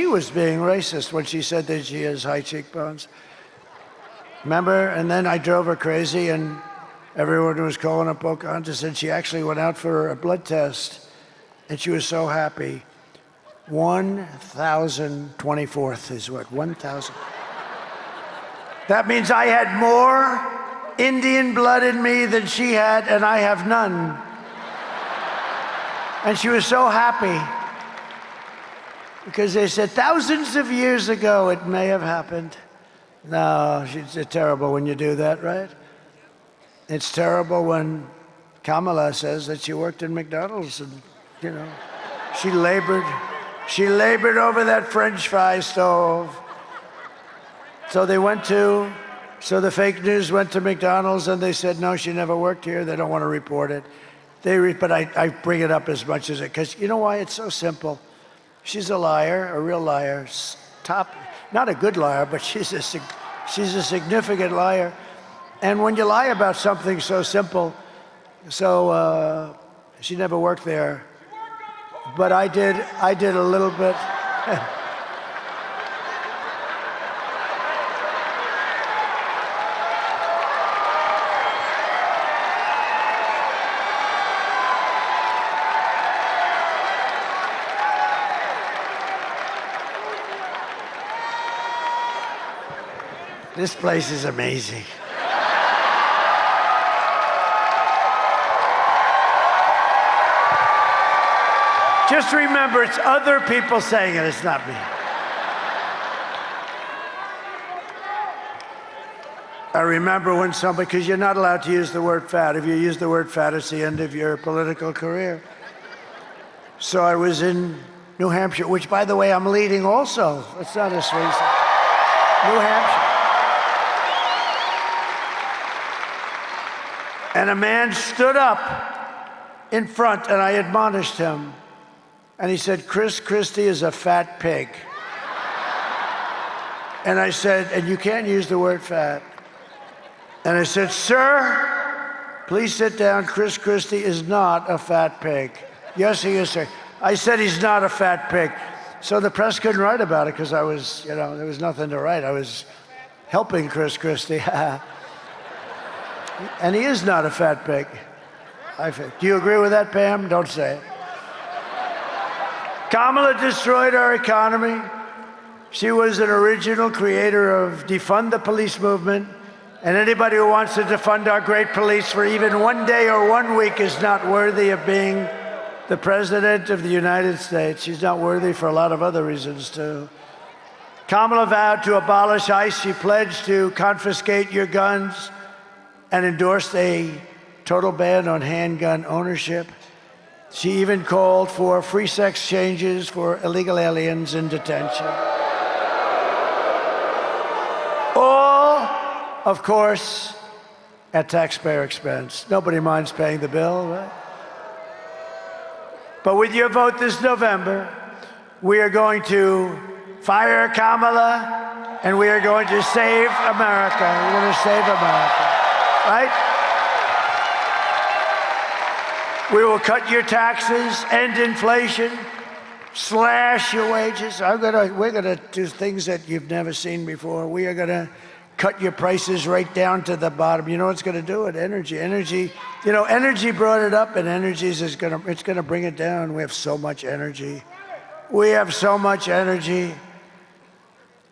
was being racist when she said that she has high cheekbones. Remember? And then I drove her crazy and everyone was calling her Pocahontas, and she actually went out for a blood test and she was so happy. 1,024th is what? 1,000. That means I had more Indian blood in me than she had, and I have none. And she was so happy because they said thousands of years ago it may have happened. No, it's terrible when you do that, right? It's terrible when Kamala says that she worked in McDonald's and, you know, she labored over that French fry stove. So the fake news went to McDonald's and they said, no, she never worked here. They don't want to report it. But I bring it up as much as it, because you know why? It's so simple. She's a liar, a real liar. Not a good liar, but she's a significant liar. And when you lie about something so simple, she never worked there. But I did a little bit. This place is amazing. Just remember, it's other people saying it, it's not me. I remember when somebody, because you're not allowed to use the word fat. If you use the word fat, it's the end of your political career. So I was in New Hampshire, which, by the way, I'm leading also. It's not a sweet. New Hampshire. And a man stood up in front, and I admonished him. And he said, Chris Christie is a fat pig. And I said, and you can't use the word fat. And I said, sir, please sit down. Chris Christie is not a fat pig. Yes, he is, sir. I said he's not a fat pig. So the press couldn't write about it because I was, you know, there was nothing to write. I was helping Chris Christie. And he is not a fat pig. Do you agree with that, Pam? Don't say it. Kamala destroyed our economy. She was an original creator of defund the police movement. And anybody who wants to defund our great police for even one day or 1 week is not worthy of being the President of the United States. She's not worthy for a lot of other reasons, too. Kamala vowed to abolish ICE. She pledged to confiscate your guns and endorsed a total ban on handgun ownership. She even called for free sex changes for illegal aliens in detention. All, of course, at taxpayer expense. Nobody minds paying the bill, right? But with your vote this November, we are going to fire Kamala, and we are going to save America. We're going to save America, right? We will cut your taxes, end inflation, slash your wages. We're going to do things that you've never seen before. We are going to cut your prices right down to the bottom. You know what's going to do it? Energy. You know, energy brought it up, and it's going to bring it down. We have so much energy. We have so much energy.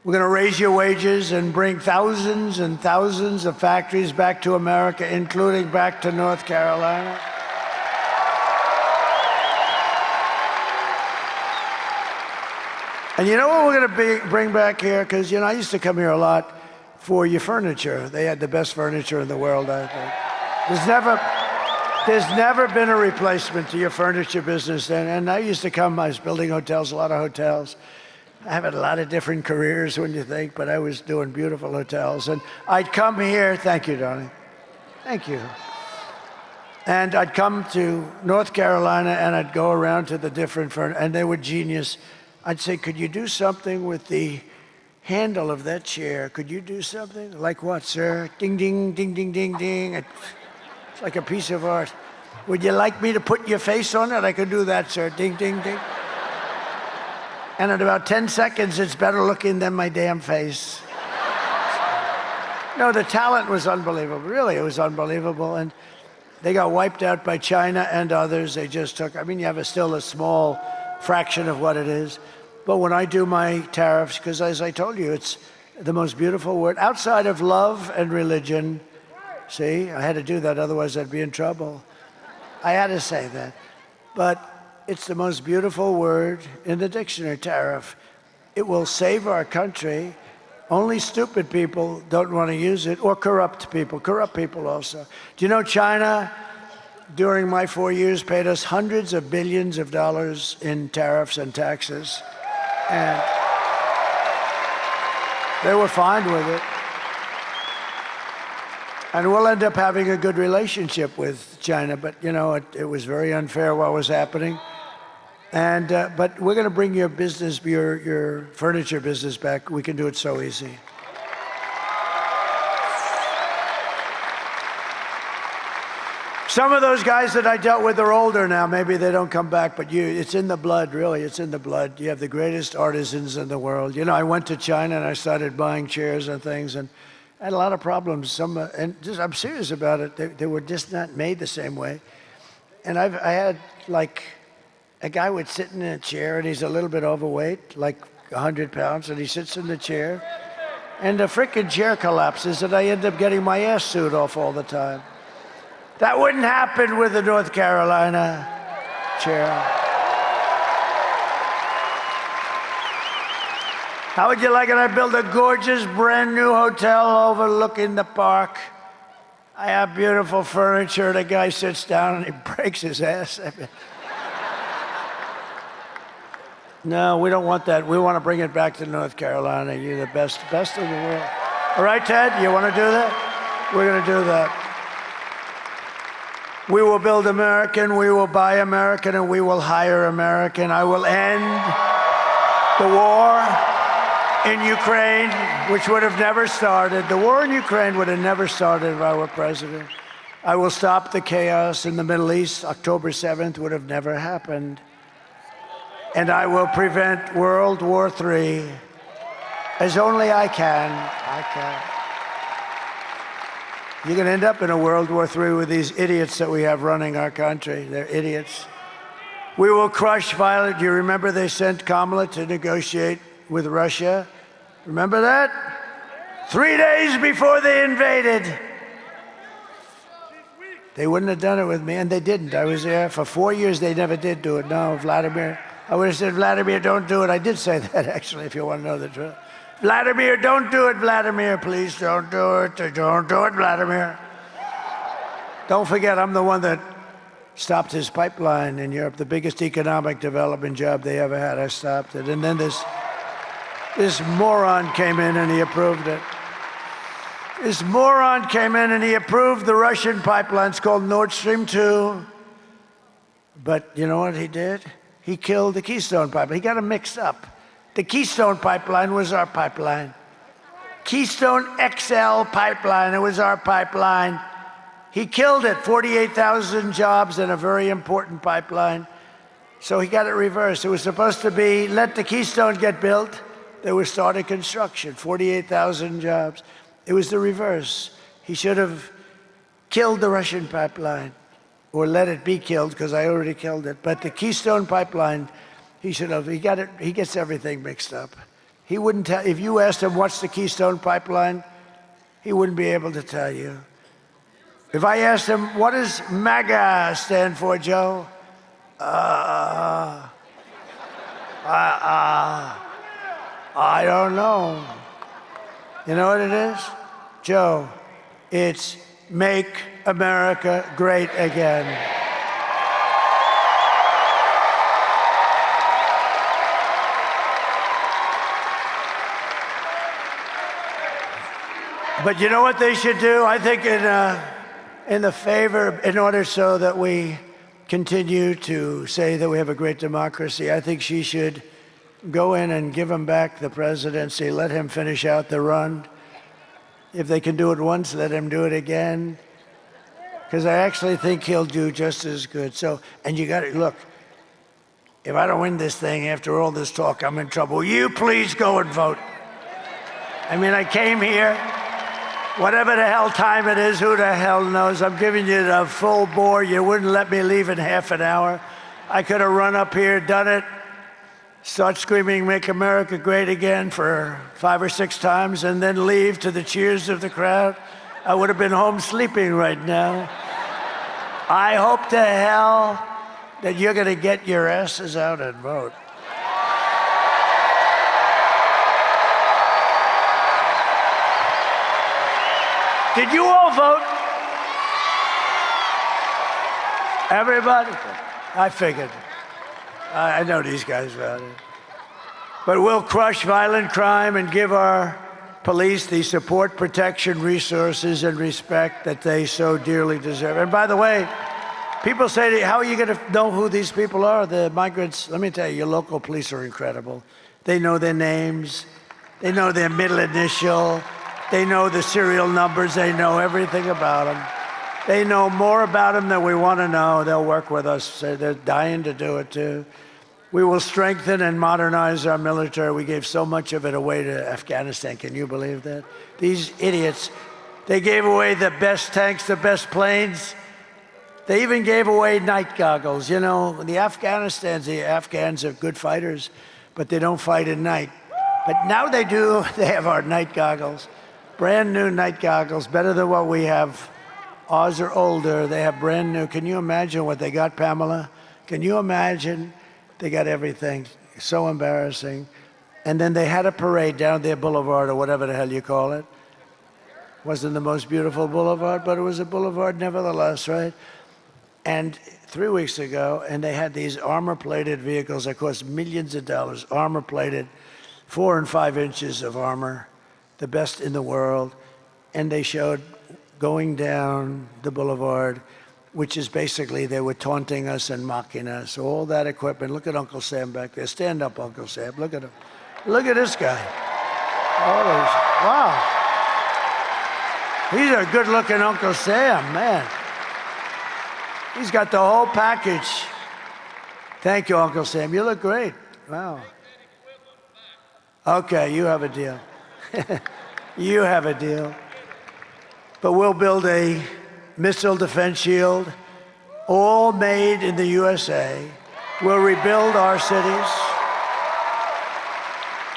We're going to raise your wages and bring thousands and thousands of factories back to America, including back to North Carolina. And you know what we're going to bring back here? Because, you know, I used to come here a lot for your furniture. They had the best furniture in the world, I think. There's never been a replacement to your furniture business. And I used to come, I was building hotels, a lot of hotels. I have had a lot of different careers when you think, but I was doing beautiful hotels. And I'd come here, thank you, darling. Thank you. And I'd come to North Carolina and I'd go around to the different furniture, and they were genius. I'd say, could you do something with the handle of that chair? Could you do something? Like what, sir? Ding, ding, ding, ding, ding, ding. It's like a piece of art. Would you like me to put your face on it? I could do that, sir. Ding, ding, ding. And in about 10 seconds, it's better looking than my damn face. No, the talent was unbelievable. Really, it was unbelievable. And they got wiped out by China and others. They just took, I mean, you have still a small fraction of what it is. But when I do my tariffs, because as I told you, it's the most beautiful word. Outside of love and religion, see, I had to do that, otherwise I'd be in trouble. I had to say that. But it's the most beautiful word in the dictionary, tariff. It will save our country. Only stupid people don't want to use it, or corrupt people also. Do you know China, during my 4 years, paid us hundreds of billions of dollars in tariffs and taxes? And they were fine with it. And we'll end up having a good relationship with China, but you know, it was very unfair what was happening. And but we're going to bring your business, your furniture business back. We can do it so easy. Some of those guys that I dealt with are older now. Maybe they don't come back, but it's in the blood, really. It's in the blood. You have the greatest artisans in the world. You know, I went to China and I started buying chairs and things, and I had a lot of problems. I'm serious about it. They were just not made the same way. And I had like a guy would sit in a chair, and he's a little bit overweight, like 100 pounds, and he sits in the chair, and the frickin' chair collapses, and I end up getting my ass sued off all the time. That wouldn't happen with the North Carolina chair. How would you like it? I built a gorgeous, brand new hotel overlooking the park. I have beautiful furniture. The guy sits down and he breaks his ass. No, we don't want that. We want to bring it back to North Carolina. You're the best in the world. All right, Ted, you want to do that? We're going to do that. We will build American, we will buy American, and we will hire American. I will end the war in Ukraine, which would have never started. The war in Ukraine would have never started if I were president. I will stop the chaos in the Middle East. October 7th would have never happened. And I will prevent World War III as only I can. You're going to end up in a World War III with these idiots that we have running our country. They're idiots. We will crush violence. Do you remember they sent Kamala to negotiate with Russia? Remember that? 3 days before they invaded. They wouldn't have done it with me, and they didn't. I was there for 4 years. They never did do it. No, Vladimir. I would have said, Vladimir, don't do it. I did say that, actually, if you want to know the truth. Vladimir, don't do it, Vladimir. Please don't do it. Don't do it, Vladimir. Don't forget, I'm the one that stopped his pipeline in Europe, the biggest economic development job they ever had. I stopped it. And then this moron came in and he approved it. This moron came in and he approved the Russian pipeline. It's called Nord Stream 2. But you know what he did? He killed the Keystone pipeline. He got them mixed up. The Keystone pipeline was our pipeline. Keystone XL pipeline, it was our pipeline. He killed it, 48,000 jobs in a very important pipeline. So he got it reversed. It was supposed to be, let the Keystone get built. They were starting construction, 48,000 jobs. It was the reverse. He should have killed the Russian pipeline, or let it be killed, because I already killed it. But the Keystone pipeline, he should have, he gets everything mixed up. He wouldn't tell, if you asked him what's the Keystone pipeline, he wouldn't be able to tell you. If I asked him, what does MAGA stand for, Joe? I don't know. You know what it is? Joe, it's Make America Great Again. But you know what they should do? I think in the favor, in order so that we continue to say that we have a great democracy, I think she should go in and give him back the presidency, let him finish out the run. If they can do it once, let him do it again. Because I actually think he'll do just as good. So, and you got to, look, if I don't win this thing after all this talk, I'm in trouble. Will you please go and vote? I mean, I came here. Whatever the hell time it is, who the hell knows? I'm giving you the full bore. You wouldn't let me leave in half an hour. I could have run up here, done it, start screaming, Make America Great Again for 5 or 6 times, and then leave to the cheers of the crowd. I would have been home sleeping right now. I hope to hell that you're going to get your asses out and vote. Did you all vote? Everybody? I figured. I know these guys voted. But we'll crush violent crime and give our police the support, protection, resources, and respect that they so dearly deserve. And by the way, people say, how are you going to know who these people are, the migrants? Let me tell you, your local police are incredible. They know their names. They know their middle initial. They know the serial numbers. They know everything about them. They know more about them than we want to know. They'll work with us. They're dying to do it, too. We will strengthen and modernize our military. We gave so much of it away to Afghanistan. Can you believe that? These idiots, they gave away the best tanks, the best planes. They even gave away night goggles. You know, the Afghans are good fighters, but they don't fight at night. But now they do. They have our night goggles. Brand new night goggles, better than what we have. Ours are older. They have brand new. Can you imagine what they got, Pamela? Can you imagine? They got everything. So embarrassing. And then they had a parade down their boulevard, or whatever the hell you call it. Wasn't the most beautiful boulevard, but it was a boulevard nevertheless, right? And 3 weeks ago, and they had these armor-plated vehicles that cost millions of dollars, armor-plated, 4 and 5 inches of armor, the best in the world. And they showed going down the boulevard, which is basically they were taunting us and mocking us. All that equipment. Look at Uncle Sam back there. Stand up, Uncle Sam. Look at him. Look at this guy. Wow. He's a good-looking Uncle Sam, man. He's got the whole package. Thank you, Uncle Sam. You look great. Wow. Okay, you have a deal. You have a deal. But we'll build a missile defense shield, all made in the USA. We'll rebuild our cities,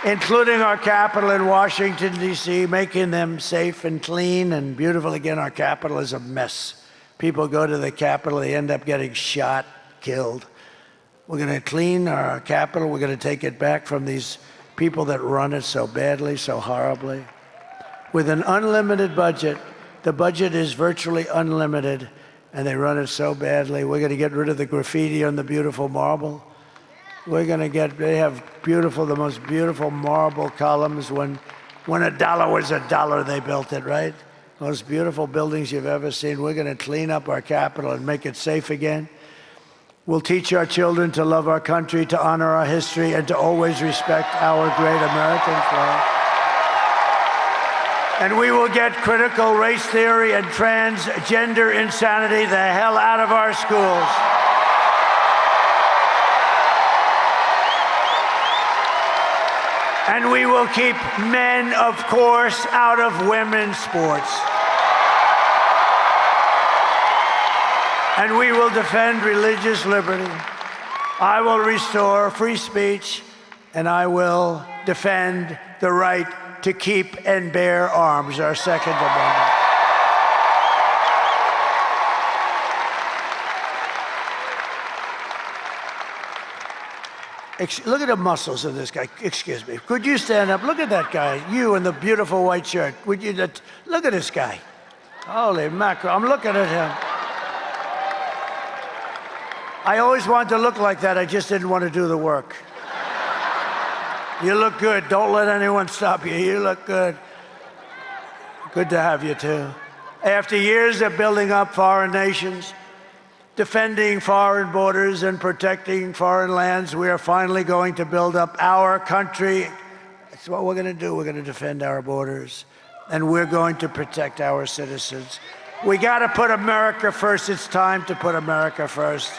including our capital in Washington, D.C., making them safe and clean and beautiful again. Our capital is a mess. People go to the Capitol, they end up getting shot, killed. We're going to clean our Capitol. We're going to take it back from these people that run it so badly, so horribly. With an unlimited budget, the budget is virtually unlimited, and they run it so badly. We're going to get rid of the graffiti on the beautiful marble. We're going to they have the most beautiful marble columns. When a dollar was a dollar, they built it, right? Most beautiful buildings you've ever seen. We're going to clean up our Capitol and make it safe again. We'll teach our children to love our country, to honor our history, and to always respect our great American flag. And we will get critical race theory and transgender insanity the hell out of our schools. And we will keep men, of course, out of women's sports. And we will defend religious liberty. I will restore free speech, and I will defend the right to keep and bear arms, our Second Amendment. Look at the muscles of this guy. Excuse me. Could you stand up? Look at that guy. You in the beautiful white shirt. Would you look at this guy? Holy mackerel. I'm looking at him. I always wanted to look like that. I just didn't want to do the work. You look good. Don't let anyone stop you. You look good. Good to have you, too. After years of building up foreign nations, defending foreign borders and protecting foreign lands, we are finally going to build up our country. That's what we're going to do. We're going to defend our borders, and we're going to protect our citizens. We got to put America first. It's time to put America first.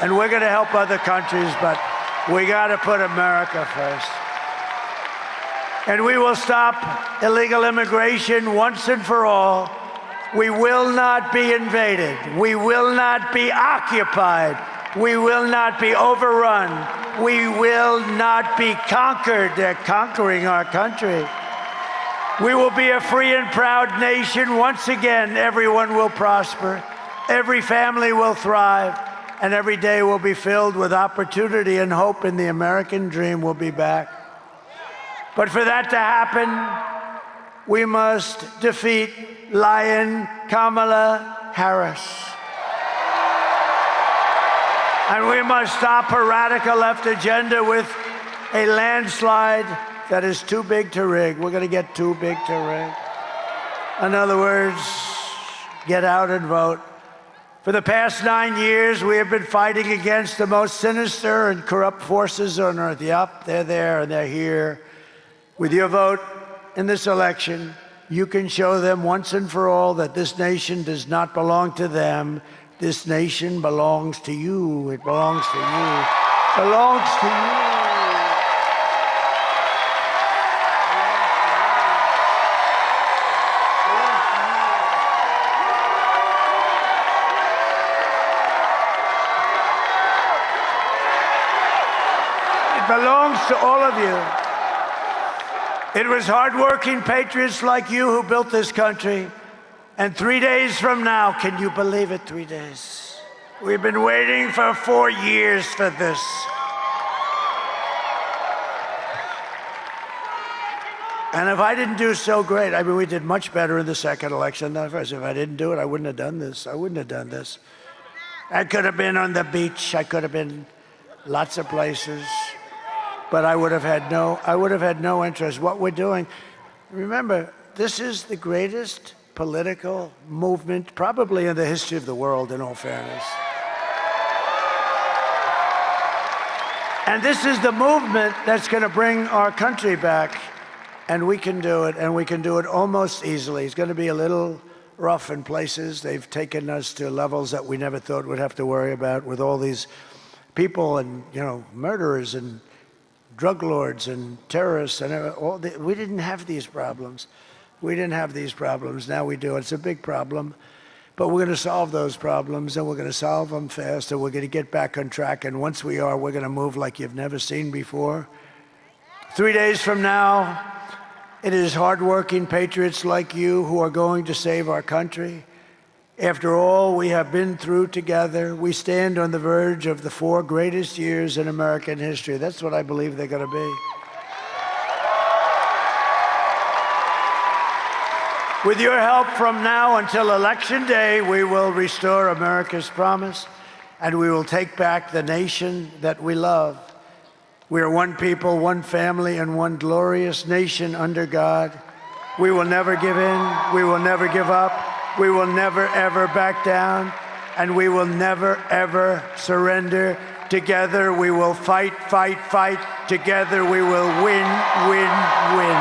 And we're going to help other countries, but we got to put America first. And we will stop illegal immigration once and for all. We will not be invaded. We will not be occupied. We will not be overrun. We will not be conquered. They're conquering our country. We will be a free and proud nation. Once again, everyone will prosper. Every family will thrive. And every day will be filled with opportunity and hope, and the American dream will be back. But for that to happen, we must defeat Lion Kamala Harris. And we must stop her radical left agenda with a landslide that is too big to rig. We're going to get too big to rig. In other words, get out and vote. For the past 9 years, we have been fighting against the most sinister and corrupt forces on earth. Yup, they're there and they're here. With your vote in this election, you can show them once and for all that this nation does not belong to them. This nation belongs to you. It belongs to you. It belongs to you. Belongs to all of you. It was hardworking patriots like you who built this country. And 3 days from now, can you believe it, 3 days? We've been waiting for 4 years for this. And if I didn't do so great, I mean, we did much better in the second election than the first. If I didn't do it, I wouldn't have done this. I wouldn't have done this. I could have been on the beach. I could have been lots of places. But I would have had no interest. What we're doing, remember, this is the greatest political movement probably in the history of the world, in all fairness. And this is the movement that's going to bring our country back. And we can do it, and we can do it almost easily. It's going to be a little rough in places. They've taken us to levels that we never thought we'd have to worry about, with all these people and, murderers and drug lords and terrorists and we didn't have these problems. We didn't have these problems. Now we do. It's a big problem. But we're going to solve those problems, and we're going to solve them fast, and we're going to get back on track. And once we are, we're going to move like you've never seen before. 3 days from now, it is hardworking patriots like you who are going to save our country. After all we have been through together, we stand on the verge of the 4 greatest years in American history. That's what I believe they're going to be. With your help from now until Election Day, we will restore America's promise, and we will take back the nation that we love. We are one people, one family, and one glorious nation under God. We will never give in. We will never give up. We will never, ever back down. And we will never, ever surrender. Together we will fight, fight, fight. Together we will win, win, win.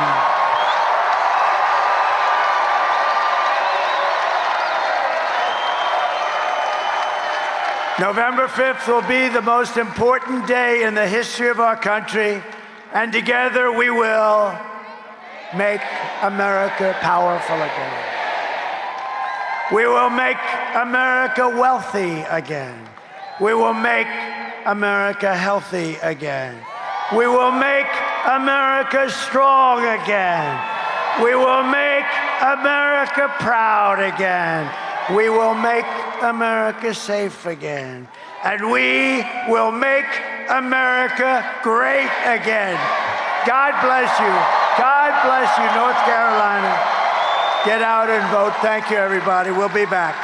November 5th will be the most important day in the history of our country, and together we will make America powerful again. We will make America wealthy again. We will make America healthy again. We will make America strong again. We will make America proud again. We will make America safe again. And we will make America great again. God bless you. God bless you, North Carolina. Get out and vote. Thank you, everybody. We'll be back.